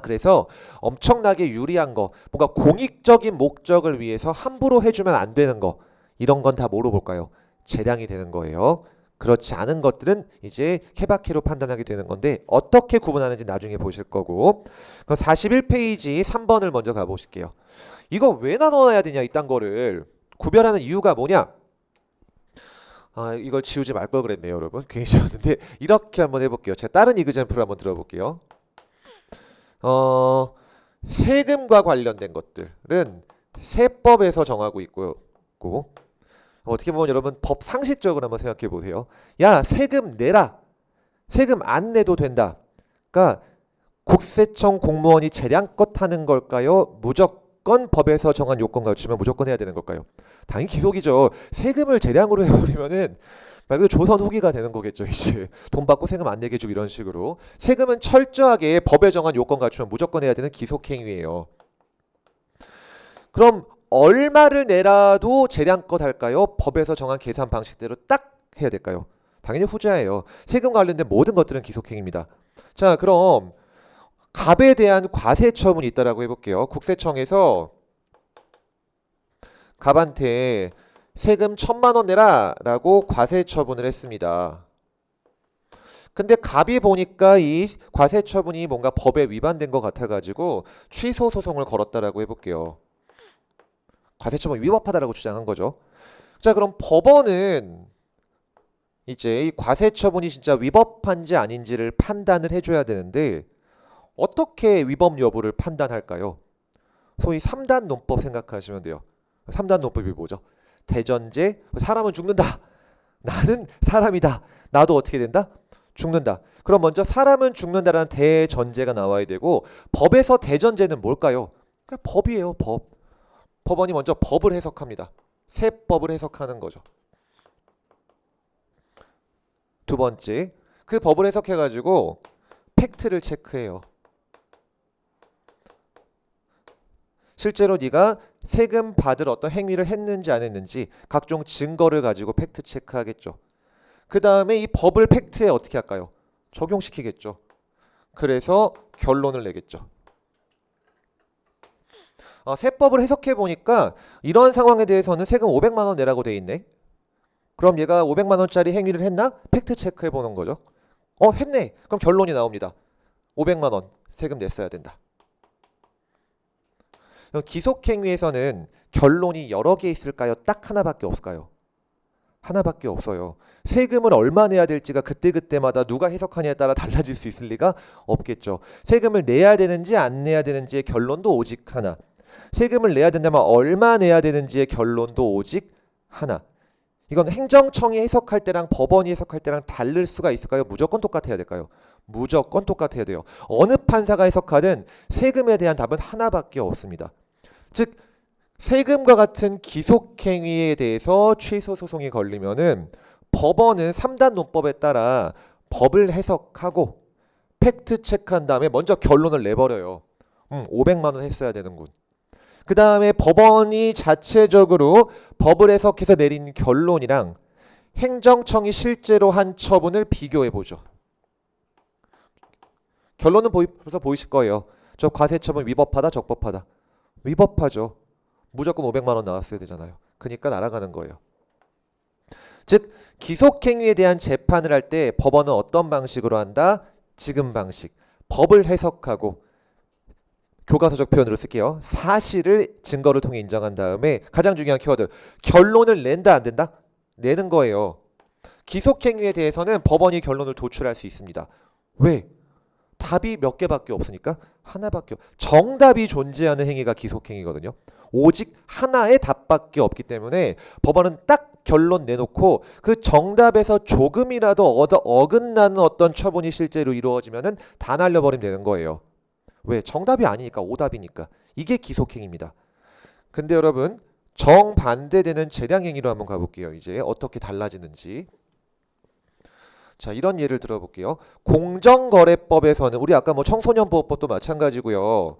그래서 엄청나게 유리한 거, 뭔가 공익적인 목적을 위해서 함부로 해주면 안 되는 거 이런 건 다 뭐로 볼까요? 재량이 되는 거예요. 그렇지 않은 것들은 이제 케바케로 판단하게 되는 건데 어떻게 구분하는지 나중에 보실 거고 그럼 41페이지 3번을 먼저 가보실게요. 이거 왜 나눠야 되냐 이딴 거를 구별하는 이유가 뭐냐? 이걸 지우지 말 걸 그랬네요 여러분. 괜히 지웠는데 이렇게 한번 해볼게요. 제가 다른 이그젬플을 한번 들어볼게요. 세금과 관련된 것들은 세법에서 정하고 있고 어떻게 보면 여러분 법 상식적으로 한번 생각해 보세요. 야 세금 내라. 세금 안 내도 된다. 그러니까 국세청 공무원이 재량껏 하는 걸까요? 무조건 법에서 정한 요건 갖추면 무조건 해야 되는 걸까요? 당연히 기속이죠. 세금을 재량으로 해버리면은 말 그대로 조선 후기가 되는 거겠죠. 이제 돈 받고 세금 안 내게 주고 이런 식으로. 세금은 철저하게 법에 정한 요건 갖추면 무조건 해야 되는 기속행위예요. 그럼 얼마를 내라도 재량껏 할까요? 법에서 정한 계산 방식대로 딱 해야 될까요? 당연히 후자예요. 세금 관련된 모든 것들은 기속행위입니다. 자, 그럼 갑에 대한 과세 처분이 있다라고 해볼게요. 국세청에서 갑한테 세금 1,000만 원 내라 라고 과세 처분을 했습니다. 근데 갑이 보니까 이 과세 처분이 뭔가 법에 위반된 것 같아가지고 취소 소송을 걸었다라고 해볼게요. 과세 처분 위법하다라고 주장한 거죠. 자, 그럼 법원은 이제 이 과세 처분이 진짜 위법한지 아닌지를 판단을 해줘야 되는데 어떻게 위법 여부를 판단할까요? 소위 3단 논법 생각하시면 돼요. 3단 논법이 뭐죠? 대전제, 사람은 죽는다. 나는 사람이다. 나도 어떻게 된다? 죽는다. 그럼 먼저 사람은 죽는다라는 대전제가 나와야 되고 법에서 대전제는 뭘까요? 그냥 법이에요. 법. 법원이 먼저 법을 해석합니다. 세법을 해석하는 거죠. 두 번째, 그 법을 해석해가지고 팩트를 체크해요. 실제로 네가 세금 받을 어떤 행위를 했는지 안 했는지 각종 증거를 가지고 팩트 체크하겠죠. 그 다음에 이 법을 팩트에 어떻게 할까요? 적용시키겠죠. 그래서 결론을 내겠죠. 세법을 해석해 보니까 이런 상황에 대해서는 세금 500만 원 내라고 돼 있네. 그럼 얘가 500만 원짜리 행위를 했나? 팩트 체크해 보는 거죠. 했네. 그럼 결론이 나옵니다. 500만 원 세금 냈어야 된다. 기속행위에서는 결론이 여러 개 있을까요? 딱 하나밖에 없을까요? 하나밖에 없어요. 세금을 얼마 내야 될지가 그때그때마다 누가 해석하냐에 따라 달라질 수 있을 리가 없겠죠. 세금을 내야 되는지 안 내야 되는지의 결론도 오직 하나. 세금을 내야 된다면 얼마 내야 되는지의 결론도 오직 하나. 이건 행정청이 해석할 때랑 법원이 해석할 때랑 다를 수가 있을까요? 무조건 똑같아야 될까요? 무조건 똑같아야 돼요. 어느 판사가 해석하든 세금에 대한 답은 하나밖에 없습니다. 즉 세금과 같은 기속행위에 대해서 취소 소송이 걸리면은 법원은 3단 논법에 따라 법을 해석하고 팩트 체크한 다음에 먼저 결론을 내버려요. 500만 원 했어야 되는군. 그 다음에 법원이 자체적으로 법을 해석해서 내린 결론이랑 행정청이 실제로 한 처분을 비교해 보죠. 결론은 벌써 보이실 거예요. 저 과세처분 위법하다, 적법하다. 위법하죠. 무조건 500만 원 나왔어야 되잖아요. 그러니까 날아가는 거예요. 즉 기속행위에 대한 재판을 할 때 법원은 어떤 방식으로 한다? 지금 방식. 법을 해석하고 교과서적 표현으로 쓸게요. 사실을 증거를 통해 인정한 다음에 가장 중요한 키워드 결론을 낸다 안 된다? 내는 거예요. 기속행위에 대해서는 법원이 결론을 도출할 수 있습니다. 왜? 답이 몇 개밖에 없으니까 하나밖에 정답이 존재하는 행위가 기속행위거든요. 오직 하나의 답밖에 없기 때문에 법원은 딱 결론 내놓고 그 정답에서 조금이라도 어긋나는 어떤 처분이 실제로 이루어지면은 다 날려버리면 되는 거예요. 왜? 정답이 아니니까 오답이니까. 이게 기속행위입니다. 근데 여러분 정반대되는 재량행위로 한번 가볼게요. 이제 어떻게 달라지는지. 자, 이런 예를 들어볼게요. 공정거래법에서는 우리 아까 뭐 청소년보호법도 마찬가지고요.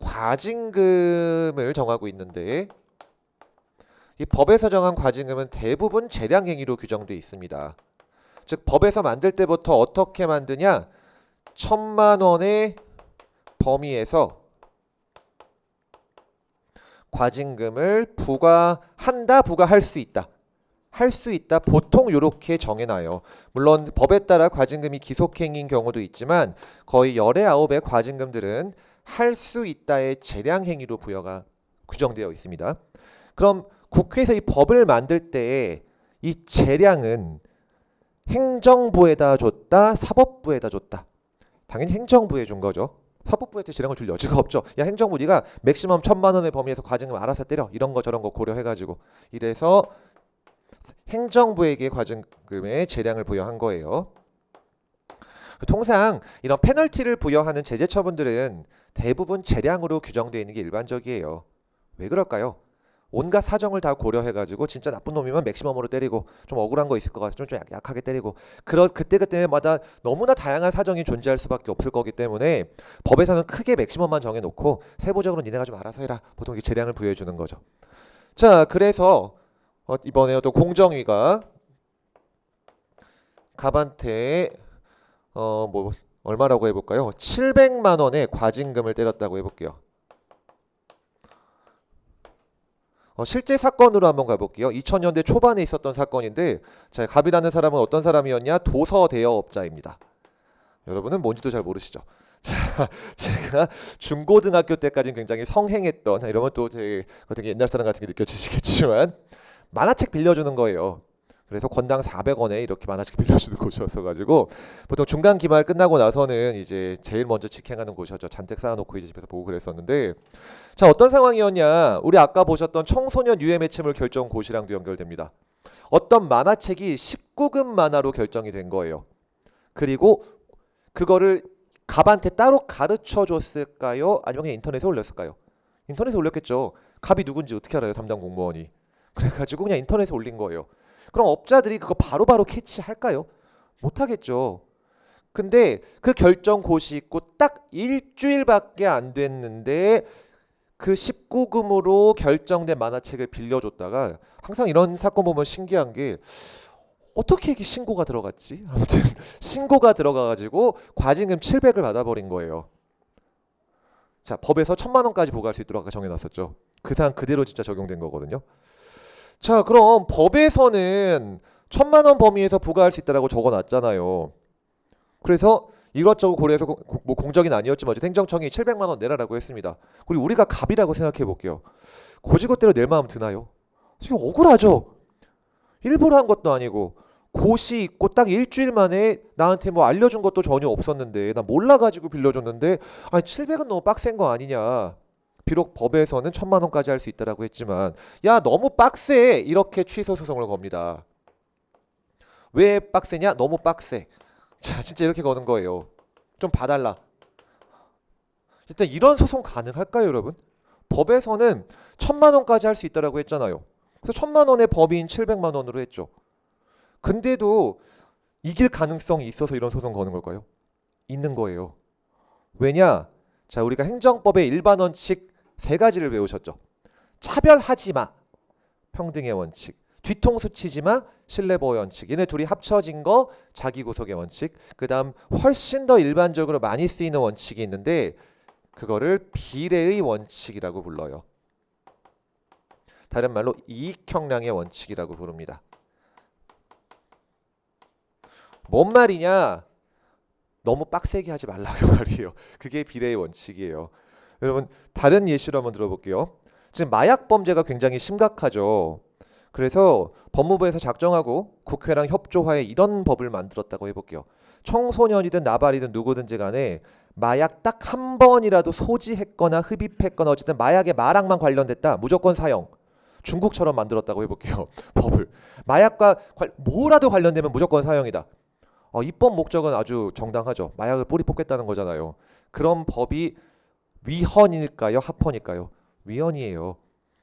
과징금을 정하고 있는데 이 법에서 정한 과징금은 대부분 재량행위로 규정되어 있습니다. 즉 법에서 만들 때부터 어떻게 만드냐? 1,000만 원의 범위에서 과징금을 부과한다, 부과할 수 있다. 할 수 있다. 보통 이렇게 정해놔요. 물론 법에 따라 과징금이 기속행위인 경우도 있지만 거의 열의 9의 과징금들은 할 수 있다의 재량행위로 부여가 규정되어 있습니다. 그럼 국회에서 이 법을 만들 때 이 재량은 행정부에다 줬다, 사법부에다 줬다. 당연히 행정부에 준 거죠. 사법부한테 재량을 줄 여지가 없죠. 야 행정부 네가 맥시멈 1,000만 원의 범위에서 과징금 알아서 때려. 이런 거 저런 거 고려해가지고 이래서 행정부에게 과징금의 재량을 부여한 거예요. 통상 이런 페널티를 부여하는 제재 처분들은 대부분 재량으로 규정되어 있는 게 일반적이에요. 왜 그럴까요? 온갖 사정을 다 고려해가지고 진짜 나쁜 놈이면 맥시멈으로 때리고 좀 억울한 거 있을 것 같으면 좀 약하게 때리고 그때그때마다 너무나 다양한 사정이 존재할 수밖에 없을 거기 때문에 법에서는 크게 맥시멈만 정해놓고 세부적으로 니네가 좀 알아서 해라. 보통 이게 재량을 부여해 주는 거죠. 자, 그래서 이번에 또 공정위가 갑한테 뭐 얼마라고 해볼까요? 700만 원의 과징금을 때렸다고 해볼게요. 실제 사건으로 한번 가볼게요. 2000년대 초반에 있었던 사건인데 자, 갑이라는 사람은 어떤 사람이었냐? 도서대여업자입니다. 여러분은 뭔지도 잘 모르시죠? 자, 제가 중고등학교 때까지는 굉장히 성행했던 이러면 또 되게 옛날 사람 같은 게 느껴지시겠지만 만화책 빌려주는 거예요. 그래서 건당 400원에 이렇게 만화책 빌려주는 곳이었어가지고 보통 중간 기말 끝나고 나서는 이제 제일 먼저 직행하는 곳이었죠. 잔뜩 쌓아놓고 이제 집에서 보고 그랬었는데, 자 어떤 상황이었냐? 우리 아까 보셨던 청소년 유해 매체물 결정 고시랑도 연결됩니다. 어떤 만화책이 19금 만화로 결정이 된 거예요. 그리고 그거를 갑한테 따로 가르쳐 줬을까요? 아니면 그냥 인터넷에 올렸을까요? 인터넷에 올렸겠죠. 갑이 누군지 어떻게 알아요? 담당 공무원이. 그래가지고 그냥 인터넷에 올린 거예요. 그럼 업자들이 그거 바로바로 캐치할까요? 못하겠죠. 근데 그 결정 고시 있고 딱 일주일밖에 안 됐는데 그 19금으로 결정된 만화책을 빌려줬다가, 항상 이런 사건 보면 신기한 게 어떻게 이게 신고가 들어갔지? 아무튼 신고가 들어가가지고 과징금 700을 받아버린 거예요. 자, 법에서 1000만 원까지 부과할 수 있도록 아까 정해놨었죠. 그 사안 그대로 진짜 적용된 거거든요. 자, 그럼 법에서는 1000만 원 범위에서 부과할 수 있다라고 적어놨잖아요. 그래서 이것저것 고려해서 뭐 공적인 아니었지만 어쨌든 행정청이 700만 원 내라라고 했습니다. 그리고 우리가 갑이라고 생각해 볼게요. 고지고대로 낼 마음 드나요? 지금 억울하죠. 일부러 한 것도 아니고 고시 있고 딱 일주일 만에 나한테 뭐 알려준 것도 전혀 없었는데 나 몰라가지고 빌려줬는데, 아니 700은 너무 빡센 거 아니냐. 비록 법에서는 1000만 원까지 할 수 있다라고 했지만 야 너무 빡세 이렇게 취소 소송을 겁니다. 왜 빡세냐? 너무 빡세. 자 진짜 이렇게 거는 거예요. 좀 봐달라. 일단 이런 소송 가능할까요 여러분? 법에서는 1000만 원까지 할 수 있다라고 했잖아요. 그래서 1000만 원의 법인 700만 원으로 했죠. 근데도 이길 가능성이 있어서 이런 소송 거는 걸까요? 있는 거예요. 왜냐? 자 우리가 행정법의 일반 원칙 세 가지를 배우셨죠. 차별하지 마, 평등의 원칙. 뒤통수 치지 마, 신뢰보호 원칙. 얘네 둘이 합쳐진 거 자기구속의 원칙. 그 다음 훨씬 더 일반적으로 많이 쓰이는 원칙이 있는데 그거를 비례의 원칙이라고 불러요. 다른 말로 이익형량의 원칙이라고 부릅니다. 뭔 말이냐? 너무 빡세게 하지 말라고 말이에요. 그게 비례의 원칙이에요. 여러분 다른 예시로 한번 들어볼게요. 지금 마약 범죄가 굉장히 심각하죠. 그래서 법무부에서 작정하고 국회랑 협조하에 이런 법을 만들었다고 해볼게요. 청소년이든 나발이든 누구든지 간에 마약 딱 한 번이라도 소지했거나 흡입했거나 어쨌든 마약에 마락만 관련됐다. 무조건 사형. 중국처럼 만들었다고 해볼게요. 법을. 마약과 뭐라도 관련되면 무조건 사형이다. 입법 목적은 아주 정당하죠. 마약을 뿌리 뽑겠다는 거잖아요. 그런 법이 위헌일까요? 합헌일까요? 위헌이에요.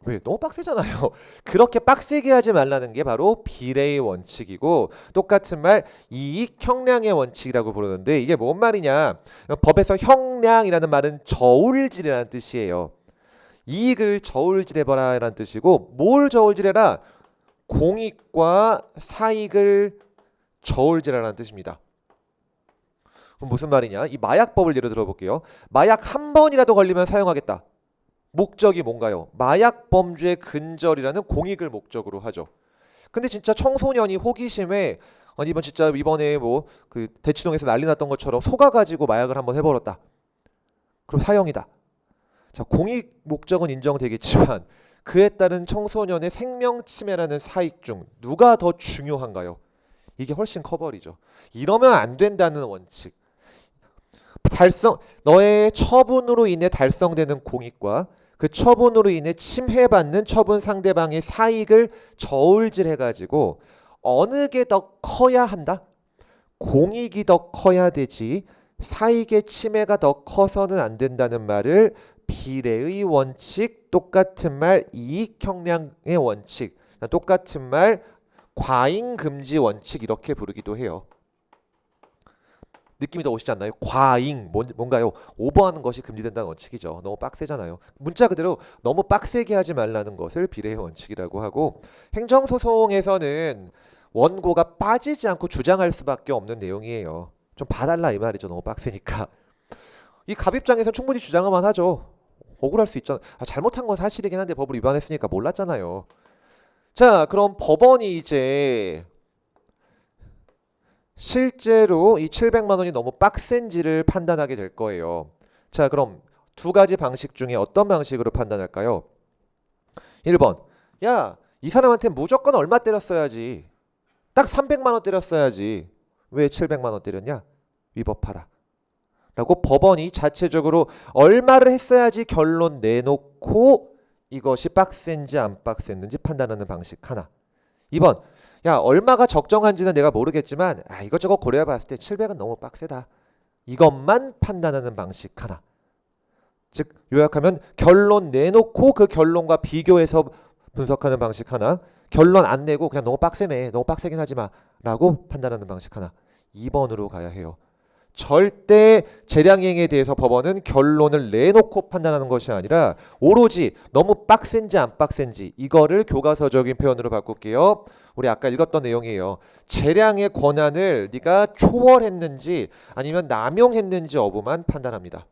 왜? 너무 빡세잖아요. 그렇게 빡세게 하지 말라는 게 바로 비례의 원칙이고, 똑같은 말 이익형량의 원칙이라고 부르는데 이게 뭔 말이냐? 법에서 형량이라는 말은 저울질이라는 뜻이에요. 이익을 저울질해봐라라는 뜻이고, 뭘 저울질해라? 공익과 사익을 저울질하라는 뜻입니다. 그럼 무슨 말이냐? 이 마약법을 예로 들어볼게요. 마약 한 번이라도 걸리면 사용하겠다. 목적이 뭔가요? 마약 범죄 근절이라는 공익을 목적으로 하죠. 근데 진짜 청소년이 호기심에 아니 이번에 뭐 그 대치동에서 난리 났던 것처럼 속아가지고 마약을 한번 해버렸다. 그럼 사형이다. 자 공익 목적은 인정되겠지만 그에 따른 청소년의 생명 침해라는 사익 중 누가 더 중요한가요? 이게 훨씬 커버리죠. 이러면 안 된다는 원칙. 너의 처분으로 인해 달성되는 공익과 그 처분으로 인해 침해받는 처분 상대방의 사익을 저울질해가지고 어느 게 더 커야 한다? 공익이 더 커야 되지 사익의 침해가 더 커서는 안 된다는 말을 비례의 원칙, 똑같은 말 이익형량의 원칙, 똑같은 말 과잉금지 원칙 이렇게 부르기도 해요. 느낌이 더 오시지 않나요? 과잉 뭔가요? 오버하는 것이 금지된다는 원칙이죠. 너무 빡세잖아요. 문자 그대로 너무 빡세게 하지 말라는 것을 비례의 원칙이라고 하고, 행정소송에서는 원고가 빠지지 않고 주장할 수밖에 없는 내용이에요. 좀 봐달라 이 말이죠. 너무 빡세니까. 이 갑 입장에서는 충분히 주장을만 하죠. 억울할 수 있잖아. 잘못한 건 사실이긴 한데 법을 위반했으니까 몰랐잖아요. 자, 그럼 법원이 이제 실제로 이 700만 원이 너무 빡센지를 판단하게 될 거예요. 자, 그럼 두 가지 방식 중에 어떤 방식으로 판단할까요? 1번. 야, 이 사람한테 무조건 얼마 때렸어야지. 딱 300만 원 때렸어야지. 왜 700만 원 때렸냐? 위법하다. 라고 법원이 자체적으로 얼마를 했어야지 결론 내놓고 이것이 빡센지 안 빡셌는지 판단하는 방식 하나. 2번, 야 얼마가 적정한지는 내가 모르겠지만 이것저것 고려해 봤을 때 700은 너무 빡세다. 이것만 판단하는 방식 하나. 즉 요약하면 결론 내놓고 그 결론과 비교해서 분석하는 방식 하나, 결론 안 내고 그냥 너무 빡세네, 너무 빡세긴 하지마 라고 판단하는 방식 하나. 2번으로 가야 해요. 절대 재량행위에 대해서 법원은 결론을 내놓고 판단하는 것이 아니라 오로지 너무 빡센지 안 빡센지 이거를 교과서적인 표현으로 바꿀게요. 우리 아까 읽었던 내용이에요. 재량의 권한을 네가 초월했는지 아니면 남용했는지 여부만 판단합니다.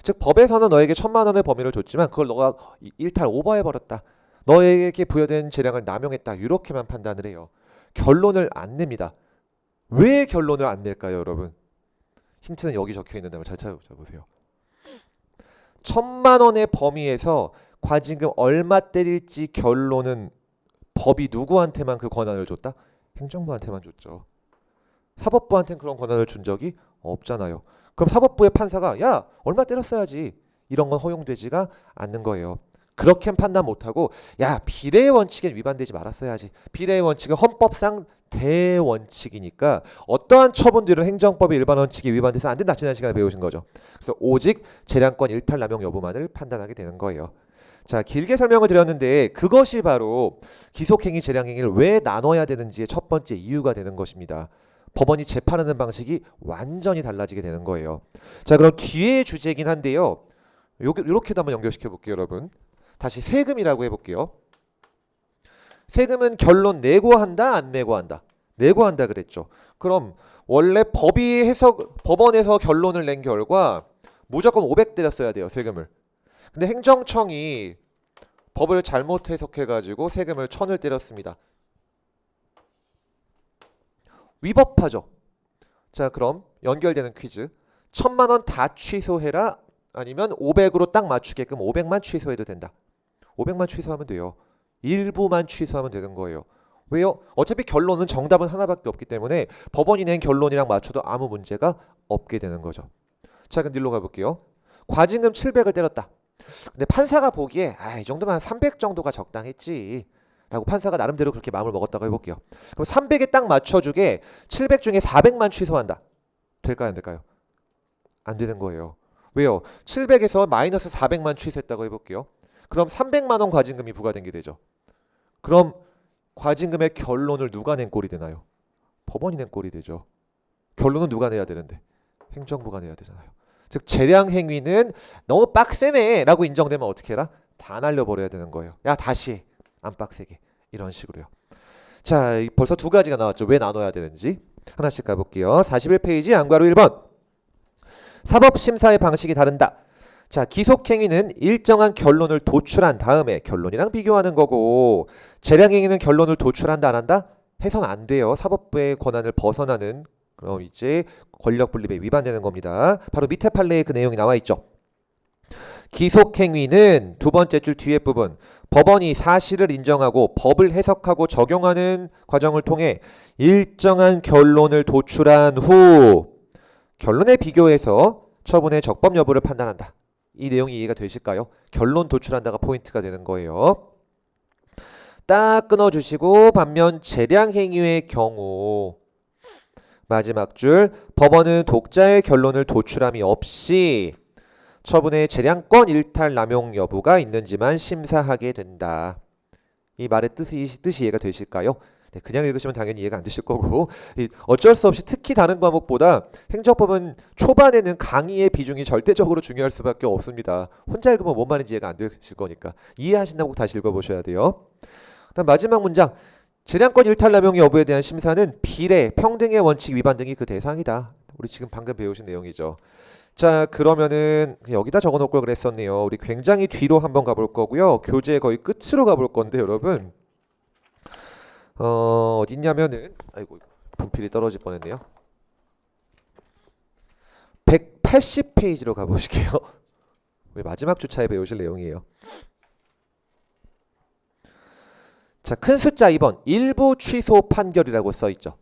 즉 법에서는 너에게 1000만 원의 범위를 줬지만 그걸 너가 일탈 오버해버렸다. 너에게 부여된 재량을 남용했다. 이렇게만 판단을 해요. 결론을 안 냅니다. 왜 결론을 안 낼까요, 여러분? 힌트는 여기 적혀 있는데 잘 찾아보세요. 1000만 원의 범위에서 과징금 얼마 때릴지 결론은 법이 누구한테만 그 권한을 줬다? 행정부한테만 줬죠. 사법부한테는 그런 권한을 준 적이 없잖아요. 그럼 사법부의 판사가 야 얼마 때렸어야지 이런 건 허용되지가 않는 거예요. 그렇게 판단 못하고 야 비례의 원칙에 위반되지 말았어야지. 비례의 원칙은 헌법상 대원칙이니까 어떠한 처분들은 행정법의 일반 원칙에 위반돼서 안 된다. 지난 시간에 배우신 거죠. 그래서 오직 재량권 일탈 남용 여부만을 판단하게 되는 거예요. 자, 길게 설명을 드렸는데 그것이 바로 기속행위 재량행위를 왜 나눠야 되는지의 첫 번째 이유가 되는 것입니다. 법원이 재판하는 방식이 완전히 달라지게 되는 거예요. 자, 그럼 뒤의 주제이긴 한데요. 이렇게도 한번 연결시켜 볼게요, 여러분. 다시 세금이라고 해볼게요. 세금은 결론 내고 한다, 안 내고 한다? 내고 한다 그랬죠. 그럼 원래 법원에서 결론을 낸 결과 무조건 500 때렸어야 돼요, 세금을. 근데 행정청이 법을 잘못 해석해가지고 세금을 1000을 때렸습니다. 위법하죠. 자, 그럼 연결되는 퀴즈. 1000만 원 다 취소해라? 아니면 500으로 딱 맞추게끔 500만 취소해도 된다. 500만 취소하면 돼요. 일부만 취소하면 되는 거예요. 왜요? 어차피 결론은 정답은 하나밖에 없기 때문에 법원이 낸 결론이랑 맞춰도 아무 문제가 없게 되는 거죠. 자, 그럼 일로 가볼게요. 과징금 700을 때렸다. 근데 판사가 보기에 이 정도면 300 정도가 적당했지 라고 판사가 나름대로 그렇게 마음을 먹었다고 해볼게요. 그럼 300에 딱 맞춰주게 700 중에 400만 취소한다. 될까요, 안 될까요? 안 되는 거예요. 왜요? 700에서 마이너스 400만 취소했다고 해볼게요. 그럼 300만 원 과징금이 부과된 게 되죠. 그럼 과징금의 결론을 누가 낸 꼴이 되나요? 법원이 낸 꼴이 되죠. 결론은 누가 내야 되는데? 행정부가 내야 되잖아요. 즉 재량행위는 너무 빡세네 라고 인정되면 어떻게 해라? 다 날려버려야 되는 거예요. 야 다시 해. 안 빡세게. 이런 식으로요. 자, 벌써 두 가지가 나왔죠. 왜 나눠야 되는지. 하나씩 가볼게요. 41페이지 안괄호 1번. 사법심사의 방식이 다른다. 자, 기속행위는 일정한 결론을 도출한 다음에 결론이랑 비교하는 거고 재량행위는 결론을 도출한다 안 한다? 해서는 안 돼요. 사법부의 권한을 벗어나는 그럼 이제 권력 분립에 위반되는 겁니다. 바로 밑에 판례에 그 내용이 나와 있죠. 기속행위는 두 번째 줄 뒤에 부분 법원이 사실을 인정하고 법을 해석하고 적용하는 과정을 통해 일정한 결론을 도출한 후 결론에 비교해서 처분의 적법 여부를 판단한다. 이 내용이 이해가 되실까요? 결론 도출한다가 포인트가 되는 거예요. 딱 끊어주시고 반면 재량행위의 경우 마지막 줄 법원은 독자의 결론을 도출함이 없이 처분의 재량권 일탈 남용 여부가 있는지만 심사하게 된다. 이 말의 뜻이 이해가 되실까요? 네, 그냥 읽으시면 당연히 이해가 안 되실 거고 어쩔 수 없이 특히 다른 과목보다 행정법은 초반에는 강의의 비중이 절대적으로 중요할 수밖에 없습니다. 혼자 읽으면 뭔 말인지 이해가 안 되실 거니까 이해하신다고 다시 읽어보셔야 돼요. 그다음 마지막 문장 재량권 일탈 남용 여부에 대한 심사는 비례, 평등의 원칙 위반 등이 그 대상이다. 우리 지금 방금 배우신 내용이죠. 자, 그러면은 여기다 적어놓을 걸 그랬었네요. 우리 굉장히 뒤로 한번 가볼 거고요. 교재 거의 끝으로 가볼 건데 여러분 어딨냐면은 아이고 분필이 떨어질 뻔했네요. 180페이지로 가보실게요. 우리 마지막 주차에 배우실 내용이에요. 자, 큰 숫자 2번 일부 취소 판결이라고 써있죠.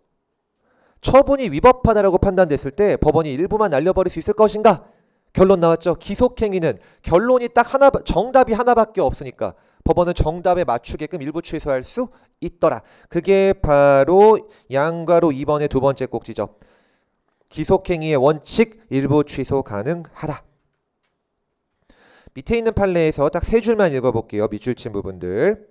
처분이 위법하다라고 판단됐을 때 법원이 일부만 날려버릴 수 있을 것인가? 결론 나왔죠. 기속행위는 결론이 딱 하나, 정답이 하나밖에 없으니까 법원은 정답에 맞추게끔 일부 취소할 수 있더라. 그게 바로 양가로 2번의 두 번째 꼭지죠. 기속행위의 원칙 일부 취소 가능하다. 밑에 있는 판례에서 딱 세 줄만 읽어볼게요. 밑줄 친 부분들.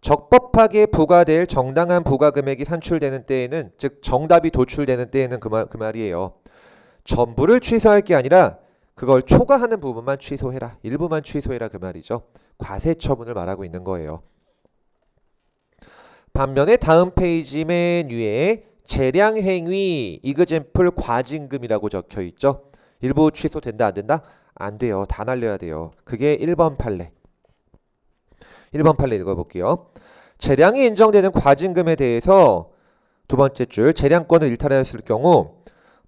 적법하게 부과될 정당한 부과 금액이 산출되는 때에는, 즉 정답이 도출되는 때에는 그 말이에요. 전부를 취소할 게 아니라 그걸 초과하는 부분만 취소해라. 일부만 취소해라 그 말이죠. 과세 처분을 말하고 있는 거예요. 반면에 다음 페이지 맨 위에 재량행위 이그젬플 과징금이라고 적혀 있죠. 일부 취소된다 안 된다? 안 돼요. 다 날려야 돼요. 그게 1번 판례. 1번 판례 읽어볼게요. 재량이 인정되는 과징금에 대해서 두 번째 줄 재량권을 일탈하였을 경우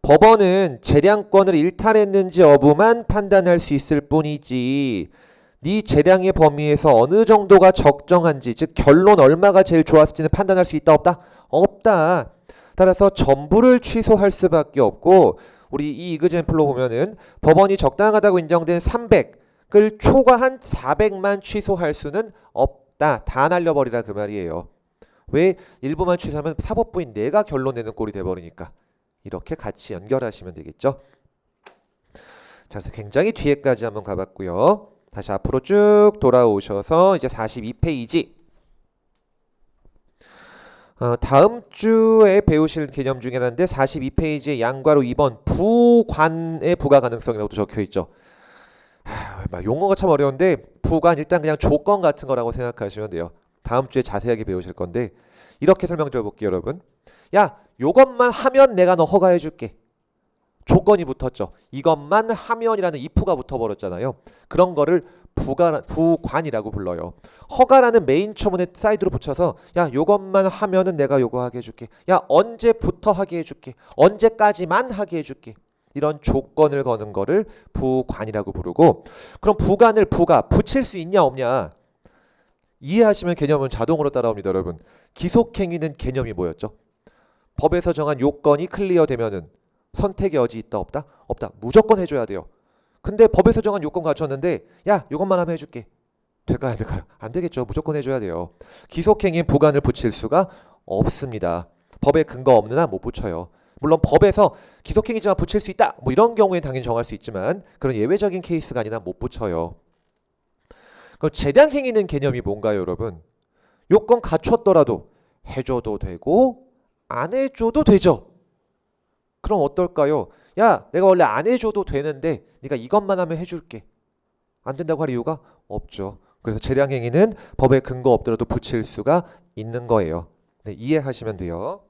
법원은 재량권을 일탈했는지 여부만 판단할 수 있을 뿐이지 네 재량의 범위에서 어느 정도가 적정한지, 즉 결론 얼마가 제일 좋았을지는 판단할 수 있다 없다? 없다. 따라서 전부를 취소할 수밖에 없고 우리 이 이그젬플로 보면은 법원이 적당하다고 인정된 300을 초과한 400만 취소할 수는 없다. 다 날려버리라 그 말이에요. 왜? 일부만 취소하면 사법부인 내가 결론 내는 꼴이 돼버리니까. 이렇게 같이 연결하시면 되겠죠. 자, 그래서 굉장히 뒤에까지 한번 가봤고요. 다시 앞으로 쭉 돌아오셔서 이제 42페이지. 다음 주에 배우실 개념 중에 하나인데 42페이지에 양괄호 2번 부관의 부가 가능성이라고도 적혀 있죠. 용어가 참 어려운데 부관 일단 그냥 조건 같은 거라고 생각하시면 돼요. 다음 주에 자세하게 배우실 건데 이렇게 설명드려 볼게요, 여러분. 야, 요것만 하면 내가 너 허가해 줄게. 조건이 붙었죠. 이것만 하면이라는 if가 붙어버렸잖아요. 그런 거를 부관이라고 불러요. 허가라는 메인 처문에 사이드로 붙여서 야, 요것만 하면은 내가 요거 하게 해줄게. 야, 언제부터 하게 해줄게. 언제까지만 하게 해줄게. 이런 조건을 거는 거를 부관이라고 부르고, 그럼 부관을 부가 붙일 수 있냐 없냐 이해하시면 개념은 자동으로 따라옵니다. 여러분, 기속행위는 개념이 뭐였죠? 법에서 정한 요건이 클리어되면은 선택의 여지 있다 없다? 없다. 무조건 해줘야 돼요. 근데 법에서 정한 요건 갖췄는데 야, 요것만 하면 해줄게. 될까요? 안 될까요? 안 되겠죠. 무조건 해줘야 돼요. 기속행위엔 부관을 붙일 수가 없습니다. 법에 근거 없는 한 못 붙여요. 물론 법에서 기속행위지만 붙일 수 있다 뭐 이런 경우에 당연히 정할 수 있지만 그런 예외적인 케이스가 아니라 못 붙여요. 그럼 재량행위는 개념이 뭔가요, 여러분? 요건 갖췄더라도 해줘도 되고 안 해줘도 되죠. 그럼 어떨까요? 야, 내가 원래 안 해줘도 되는데 네가 이것만 하면 해줄게. 안 된다고 할 이유가 없죠. 그래서 재량행위는 법에 근거 없더라도 붙일 수가 있는 거예요. 네, 이해하시면 돼요.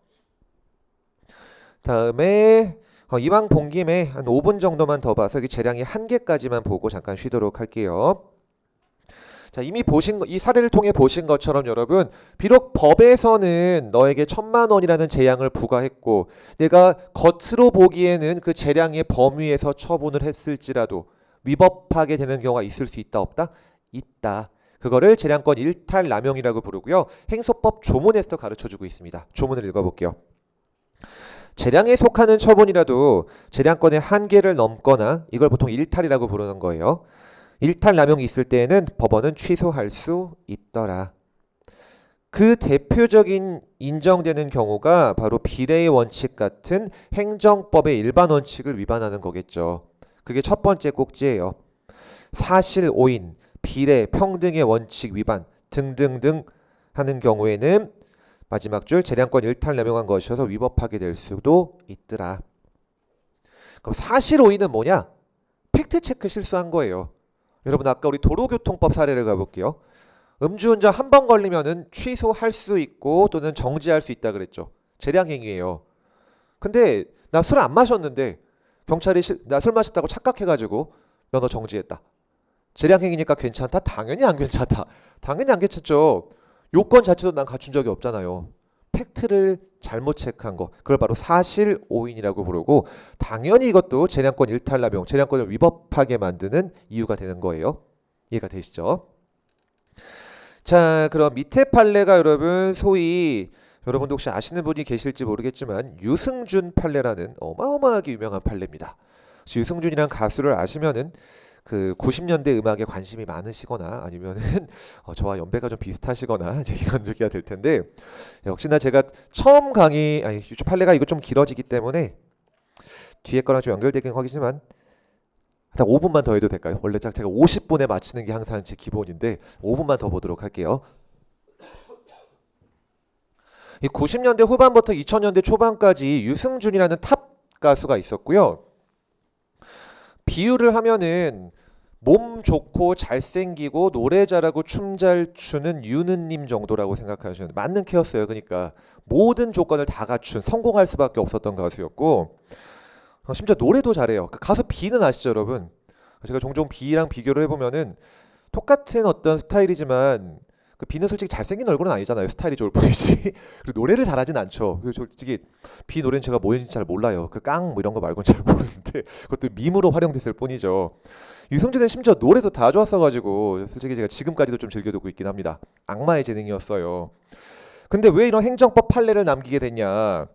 다음에 이왕 본 김에 한 5분 정도만 더 봐서 여기 재량이 한 개까지만 보고 잠깐 쉬도록 할게요. 자, 이미 보신 이 사례를 통해 보신 것처럼 여러분, 비록 법에서는 너에게 1,000만 원이라는 재량을 부과했고 내가 겉으로 보기에는 그 재량의 범위에서 처분을 했을지라도 위법하게 되는 경우가 있을 수 있다 없다? 있다. 그거를 재량권 일탈 남용이라고 부르고요. 행소법 조문에서 가르쳐주고 있습니다. 조문을 읽어볼게요. 재량에 속하는 처분이라도 재량권의 한계를 넘거나 이걸 보통 일탈이라고 부르는 거예요. 일탈 남용이 있을 때에는 법원은 취소할 수 있더라. 그 대표적인 인정되는 경우가 바로 비례의 원칙 같은 행정법의 일반 원칙을 위반하는 거겠죠. 그게 첫 번째 꼭지예요. 사실 오인, 비례, 평등의 원칙 위반 등등등 하는 경우에는 마지막 줄 재량권 일탈 남용한 것이어서 위법하게 될 수도 있더라. 그럼 사실 오인은 뭐냐? 팩트 체크 실수한 거예요. 여러분, 아까 우리 도로교통법 사례를 가볼게요. 음주운전 한 번 걸리면은 취소할 수 있고 또는 정지할 수 있다 그랬죠. 재량행위예요. 근데 나 술 안 마셨는데 경찰이 나 술 마셨다고 착각해가지고 면허 정지했다. 재량행위니까 괜찮다? 당연히 안 괜찮다. 당연히 안 괜찮죠. 요건 자체도 난 갖춘 적이 없잖아요. 팩트를 잘못 체크한 거, 그걸 바로 사실 오인이라고 부르고 당연히 이것도 재량권 일탈 남용, 재량권을 위법하게 만드는 이유가 되는 거예요. 이해가 되시죠? 자, 그럼 밑에 판례가 여러분 소위 여러분도 혹시 아시는 분이 계실지 모르겠지만 유승준 판례라는 어마어마하게 유명한 판례입니다. 혹시 유승준이란 가수를 아시면은 그 90년대 음악에 관심이 많으시거나 아니면은 저와 연배가 좀 비슷하시거나 이제 이런 얘기가 될 텐데 역시나 제가 처음 강의 아니 판례가 이거 좀 길어지기 때문에 뒤에 거랑 좀 연결되긴 하겠지만 한 5분만 더 해도 될까요? 원래 제가 50분에 마치는 게 항상 제 기본인데 5분만 더 보도록 할게요. 이 90년대 후반부터 2000년대 초반까지 유승준이라는 탑 가수가 있었고요. 비유를 하면은 몸 좋고 잘생기고 노래 잘하고 춤 잘 추는 유느님 정도라고 생각하시면 맞는 케였어요. 그러니까 모든 조건을 다 갖춘 성공할 수밖에 없었던 가수였고 심지어 노래도 잘해요. 그 가수 비는 아시죠, 여러분? 제가 종종 비랑 비교를 해보면은 똑같은 어떤 스타일이지만 그 비는 솔직히 잘생긴 얼굴은 아니잖아요. 스타일이 좋을 뿐이지. 그리고 노래를 잘하진 않죠. 그리고 솔직히 비 노래는 제가 뭐인지 잘 몰라요. 그 깡 뭐 이런 거 말고는 잘 모르는데 그것도 밈으로 활용됐을 뿐이죠. 유승준은 심지어 노래도 다 좋았어가지고 솔직히 제가 지금까지도 좀 즐겨듣고 있긴 합니다. 악마의 재능이었어요. 근데 왜 이런 행정법 판례를 남기게 됐냐?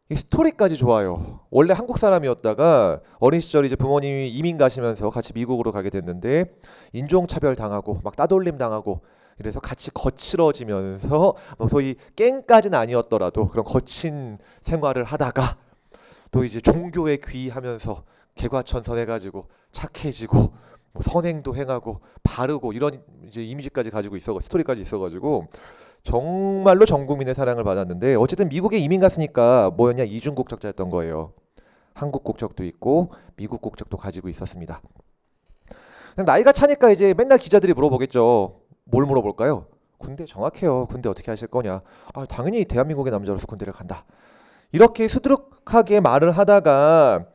이 스토리까지 좋아요. 원래 한국 사람이었다가 어린 시절 이제 부모님이 이민 가시면서 같이 미국으로 가게 됐는데 인종차별 당하고 막 따돌림 당하고 이래서 같이 거칠어지면서 뭐 소위 깽까지는 아니었더라도 그런 거친 생활을 하다가 또 이제 종교에 귀의하면서 개과천선해가지고 착해지고 뭐 선행도 행하고 바르고 이런 이제 이미지까지 가지고 있어 스토리까지 있어가지고 정말로 전 국민의 사랑을 받았는데 어쨌든 미국에 이민 갔으니까 뭐였냐 이중 국적자였던 거예요. 한국 국적도 있고 미국 국적도 가지고 있었습니다. 나이가 차니까 이제 맨날 기자들이 물어보겠죠. 뭘 물어볼까요? 군대 정확해요. 군대 어떻게 하실 거냐? 아, 당연히 대한민국의 남자로서 군대를 간다. 이렇게 수두룩하게 말을 하다가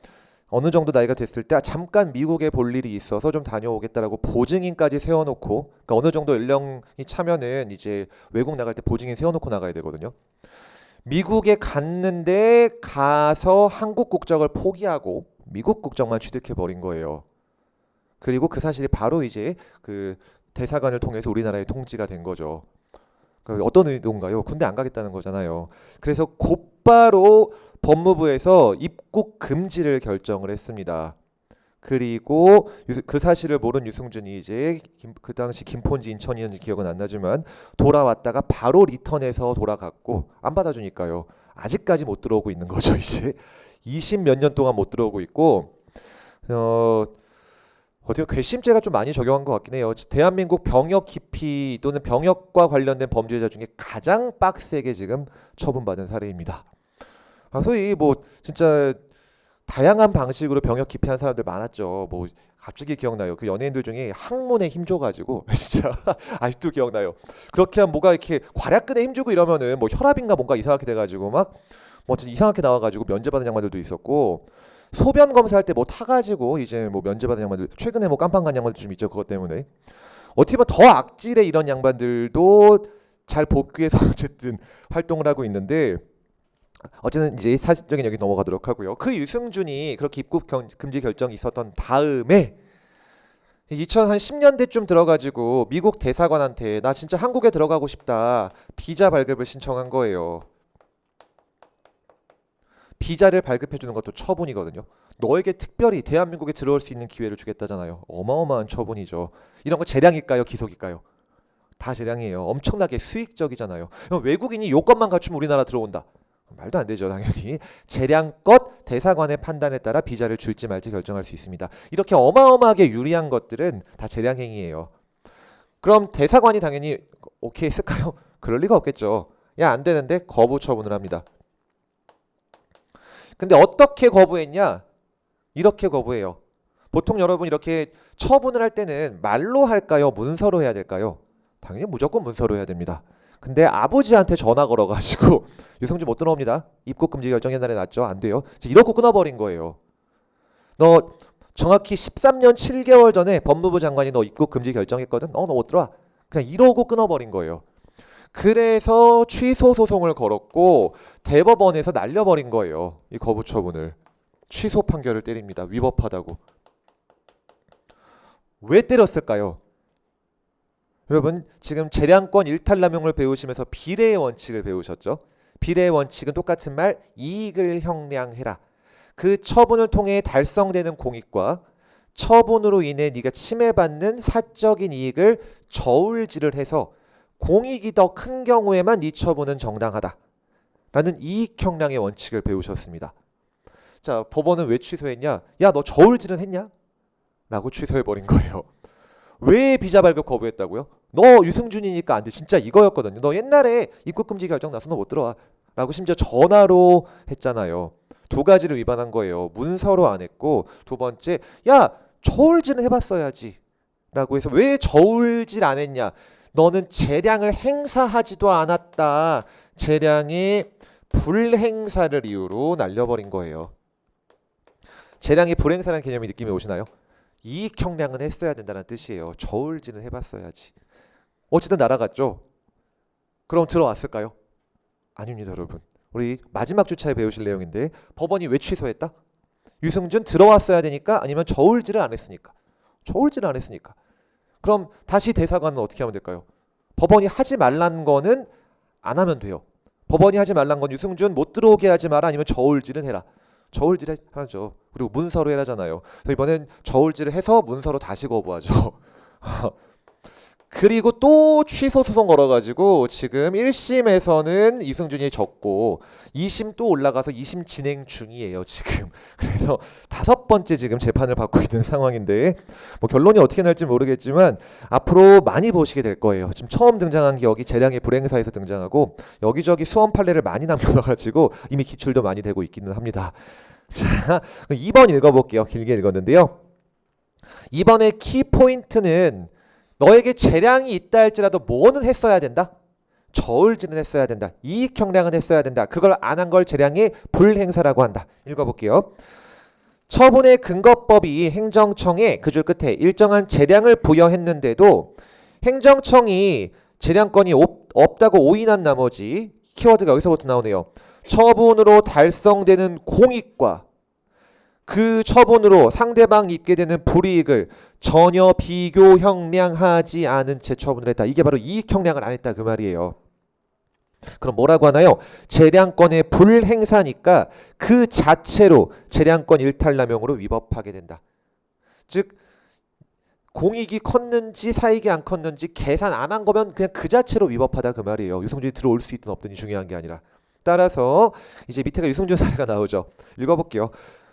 어느 정도 나이가 됐을 때 잠깐 미국에 볼 일이 있어서 좀 다녀오겠다라고 보증인까지 세워놓고 그러니까 어느 정도 연령이 차면은 이제 외국 나갈 때 보증인 세워놓고 나가야 되거든요. 미국에 갔는데 가서 한국 국적을 포기하고 미국 국적만 취득해 버린 거예요. 그리고 그 사실이 바로 이제 그 대사관을 통해서 우리나라에 통지가 된 거죠. 어떤 의도인가요? 군대 안 가겠다는 거잖아요. 그래서 곧바로 법무부에서 입국 금지를 결정을 했습니다. 그리고 그 사실을 모른 유승준이 이제 그 당시 김포인지 인천이었는지 기억은 안 나지만 돌아왔다가 바로 리턴해서 돌아갔고 안 받아주니까요. 아직까지 못 들어오고 있는 거죠. 이제 20 몇 년 동안 못 들어오고 있고 어떻게 괘씸죄가 좀 많이 적용한 것 같긴 해요. 대한민국 병역 기피 또는 병역과 관련된 범죄자 중에 가장 빡세게 지금 처분받은 사례입니다. 소위 뭐 진짜 다양한 방식으로 병역 기피한 사람들 많았죠. 뭐 갑자기 기억나요. 그 연예인들 중에 항문에 힘줘가지고 진짜 아직도 기억나요. 그렇게 하면 뭐가 이렇게 괄약근에 힘주고 이러면은 뭐 혈압인가 뭔가 이상하게 돼가지고 막 뭐 이상하게 나와가지고 면제받은 양반들도 있었고 소변 검사할 때 뭐 타가지고 이제 뭐 면제받은 양반들 최근에 뭐 깜빵 간 양반들 좀 있죠. 그것 때문에 어떻게 보면 더 악질의 이런 양반들도 잘 복귀해서 어쨌든 활동을 하고 있는데 어쨌든 이제 사실적인 얘기 넘어가도록 하고요. 그 유승준이 그렇게 입국 금지 결정이 있었던 다음에 2010년대쯤 들어가지고 미국 대사관한테 나 진짜 한국에 들어가고 싶다 비자 발급을 신청한 거예요. 비자를 발급해 주는 것도 처분이거든요. 너에게 특별히 대한민국에 들어올 수 있는 기회를 주겠다잖아요. 어마어마한 처분이죠. 이런 거 재량일까요? 기속일까요? 다 재량이에요. 엄청나게 수익적이잖아요. 외국인이 요건만 갖추면 우리나라 들어온다. 말도 안 되죠. 당연히 재량껏 대사관의 판단에 따라 비자를 줄지 말지 결정할 수 있습니다. 이렇게 어마어마하게 유리한 것들은 다 재량행위예요. 그럼 대사관이 당연히 오케이 했을까요? 그럴 리가 없겠죠. 야, 안 되는데 거부 처분을 합니다. 근데 어떻게 거부했냐? 이렇게 거부해요. 보통 여러분 이렇게 처분을 할 때는 말로 할까요? 문서로 해야 될까요? 당연히 무조건 문서로 해야 됩니다. 근데 아버지한테 전화 걸어가지고 유승준 못 들어옵니다. 입국 금지 결정 옛날에 났죠. 안 돼요. 이러고 끊어버린 거예요. 너 정확히 13년 7개월 전에 법무부 장관이 너 입국 금지 결정했거든. 너 못 들어와. 그냥 이러고 끊어버린 거예요. 그래서 취소 소송을 걸었고 대법원에서 날려버린 거예요. 이 거부 처분을. 취소 판결을 때립니다. 위법하다고. 왜 때렸을까요? 여러분 지금 재량권 일탈남용을 배우시면서 비례의 원칙을 배우셨죠? 비례의 원칙은 똑같은 말 이익을 형량해라. 그 처분을 통해 달성되는 공익과 처분으로 인해 네가 침해받는 사적인 이익을 저울질을 해서 공익이 더 큰 경우에만 네 처분은 정당하다. 라는 이익 형량의 원칙을 배우셨습니다. 자, 법원은 왜 취소했냐? 야, 너 저울질은 했냐? 라고 취소해버린 거예요. 왜 비자 발급 거부했다고요? 너 유승준이니까 안 돼. 진짜 이거였거든요. 너 옛날에 입국금지 결정 나서 너 못 들어와. 라고 심지어 전화로 했잖아요. 두 가지를 위반한 거예요. 문서로 안 했고, 두 번째, 야, 저울질은 해봤어야지. 라고 해서 왜 저울질 안 했냐? 너는 재량을 행사하지도 않았다. 재량의 불행사를 이유로 날려버린 거예요. 재량의 불행사라는 개념이 느낌이 오시나요? 이익 형량은 했어야 된다는 뜻이에요. 저울질은 해봤어야지. 어쨌든 날아갔죠. 그럼 들어왔을까요? 아닙니다, 여러분. 우리 마지막 주차에 배우실 내용인데 법원이 왜 취소했다? 유승준 들어왔어야 되니까 아니면 저울질을 안 했으니까. 저울질을 안 했으니까. 그럼 다시 대사관은 어떻게 하면 될까요? 법원이 하지 말란 거는 안 하면 돼요. 법원이 하지 말란 건 유승준 못 들어오게 하지 마라 아니면 저울질은 해라. 저울질 하죠. 그리고 문서로 해라잖아요. 그래서 이번엔 저울질을 해서 문서로 다시 거부하죠. 그리고 또 취소 소송 걸어가지고 지금 1심에서는 이승준이 졌고 2심 또 올라가서 2심 진행 중이에요 지금. 그래서 5번째 지금 재판을 받고 있는 상황인데 뭐 결론이 어떻게 날지 모르겠지만 앞으로 많이 보시게 될 거예요. 지금 처음 등장한 게 여기 재량의 불행사에서 등장하고 여기저기 수험 판례를 많이 남겨놔가지고 이미 기출도 많이 되고 있기는 합니다. 자, 2번 읽어볼게요. 길게 읽었는데요. 이번에 키포인트는 너에게 재량이 있다 할지라도 뭐는 했어야 된다? 저울질은 했어야 된다. 이익 형량은 했어야 된다. 그걸 안 한 걸 재량의 불행사라고 한다. 읽어볼게요. 처분의 근거법이 행정청에 그 줄 끝에 일정한 재량을 부여했는데도 행정청이 재량권이 없다고 오인한 나머지 키워드가 여기서부터 나오네요. 처분으로 달성되는 공익과 그 처분으로 상대방이 입게 되는 불이익을 전혀 비교 형량하지 않은 채 처분을 했다. 이게 바로 이익 형량을 안 했다 그 말이에요. 그럼 뭐라고 하나요? 재량권의 불행사니까 그 자체로 재량권 일탈남용으로 위법하게 된다. 즉 공익이 컸는지 사익이 안 컸는지 계산 안 한 거면 그냥 그 자체로 위법하다 그 말이에요. 유승준이 들어올 수 있든 없든이 중요한 게 아니라. 따라서 이제 밑에가 유승준 사례가 나오죠. 읽어볼게요.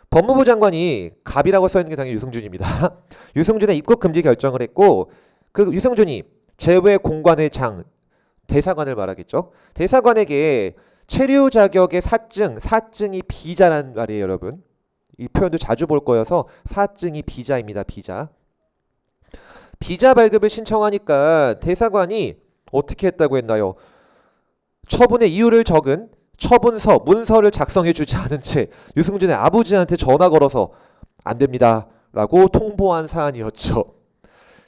법무부 장관이 갑이라고 써있는 게 당연히 유승준입니다. 유승준의 입국 금지 결정을 했고 그 유승준이 제외 공관의 장 대사관을 말하겠죠. 대사관에게 체류 자격의 사증이 비자란 말이에요, 여러분. 이 표현도 자주 볼 거여서 사증이 비자입니다. 비자 발급을 신청하니까 대사관이 어떻게 했다고 했나요? 처분의 이유를 적은 처분서, 문서를 작성해 주지 않은 채 유승준의 아버지한테 전화 걸어서 안 됩니다 라고 통보한 사안이었죠.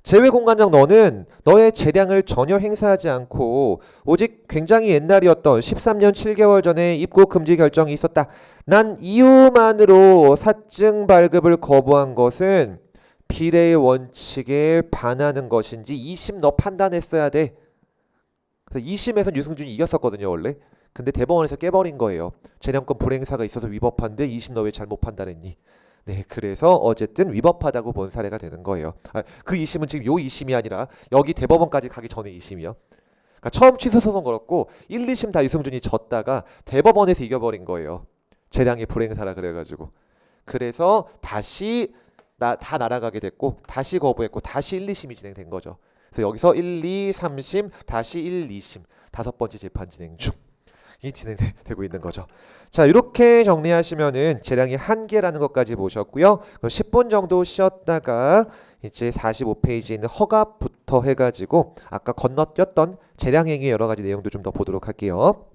제외공간장 너는 너의 재량을 전혀 행사하지 않고 오직 굉장히 옛날이었던 13년 7개월 전에 입국 금지 결정이 있었다. 난 이유만으로 사증 발급을 거부한 것은 비례의 원칙에 반하는 것인지 2심 너 판단했어야 돼. 그래서 2심에서는 유승준이 이겼었거든요 원래. 근데 대법원에서 깨버린 거예요. 재량권 불행사가 있어서 위법한데 2심 너 왜 잘못 판단했니? 네, 그래서 어쨌든 위법하다고 본 사례가 되는 거예요. 그 2심은 지금 요 2심이 아니라 여기 대법원까지 가기 전에 2심이요. 그러니까 처음 취소 소송 걸었고 1, 2심 다 유승준이 졌다가 대법원에서 이겨버린 거예요. 재량의 불행사라 그래가지고. 그래서 다시 다 날아가게 됐고 다시 거부했고 다시 1, 2심이 진행된 거죠. 그래서 여기서 1, 2, 3심 다시 1, 2심 5번째 재판 진행 중. 이 진행되고 있는 거죠. 자, 이렇게 정리하시면은 재량이 한계라는 것까지 보셨고요. 그럼 10분 정도 쉬었다가 이제 45페이지에 있는 허가부터 해가지고 아까 건너뛰었던 재량행위 여러 가지 내용도 좀 더 보도록 할게요.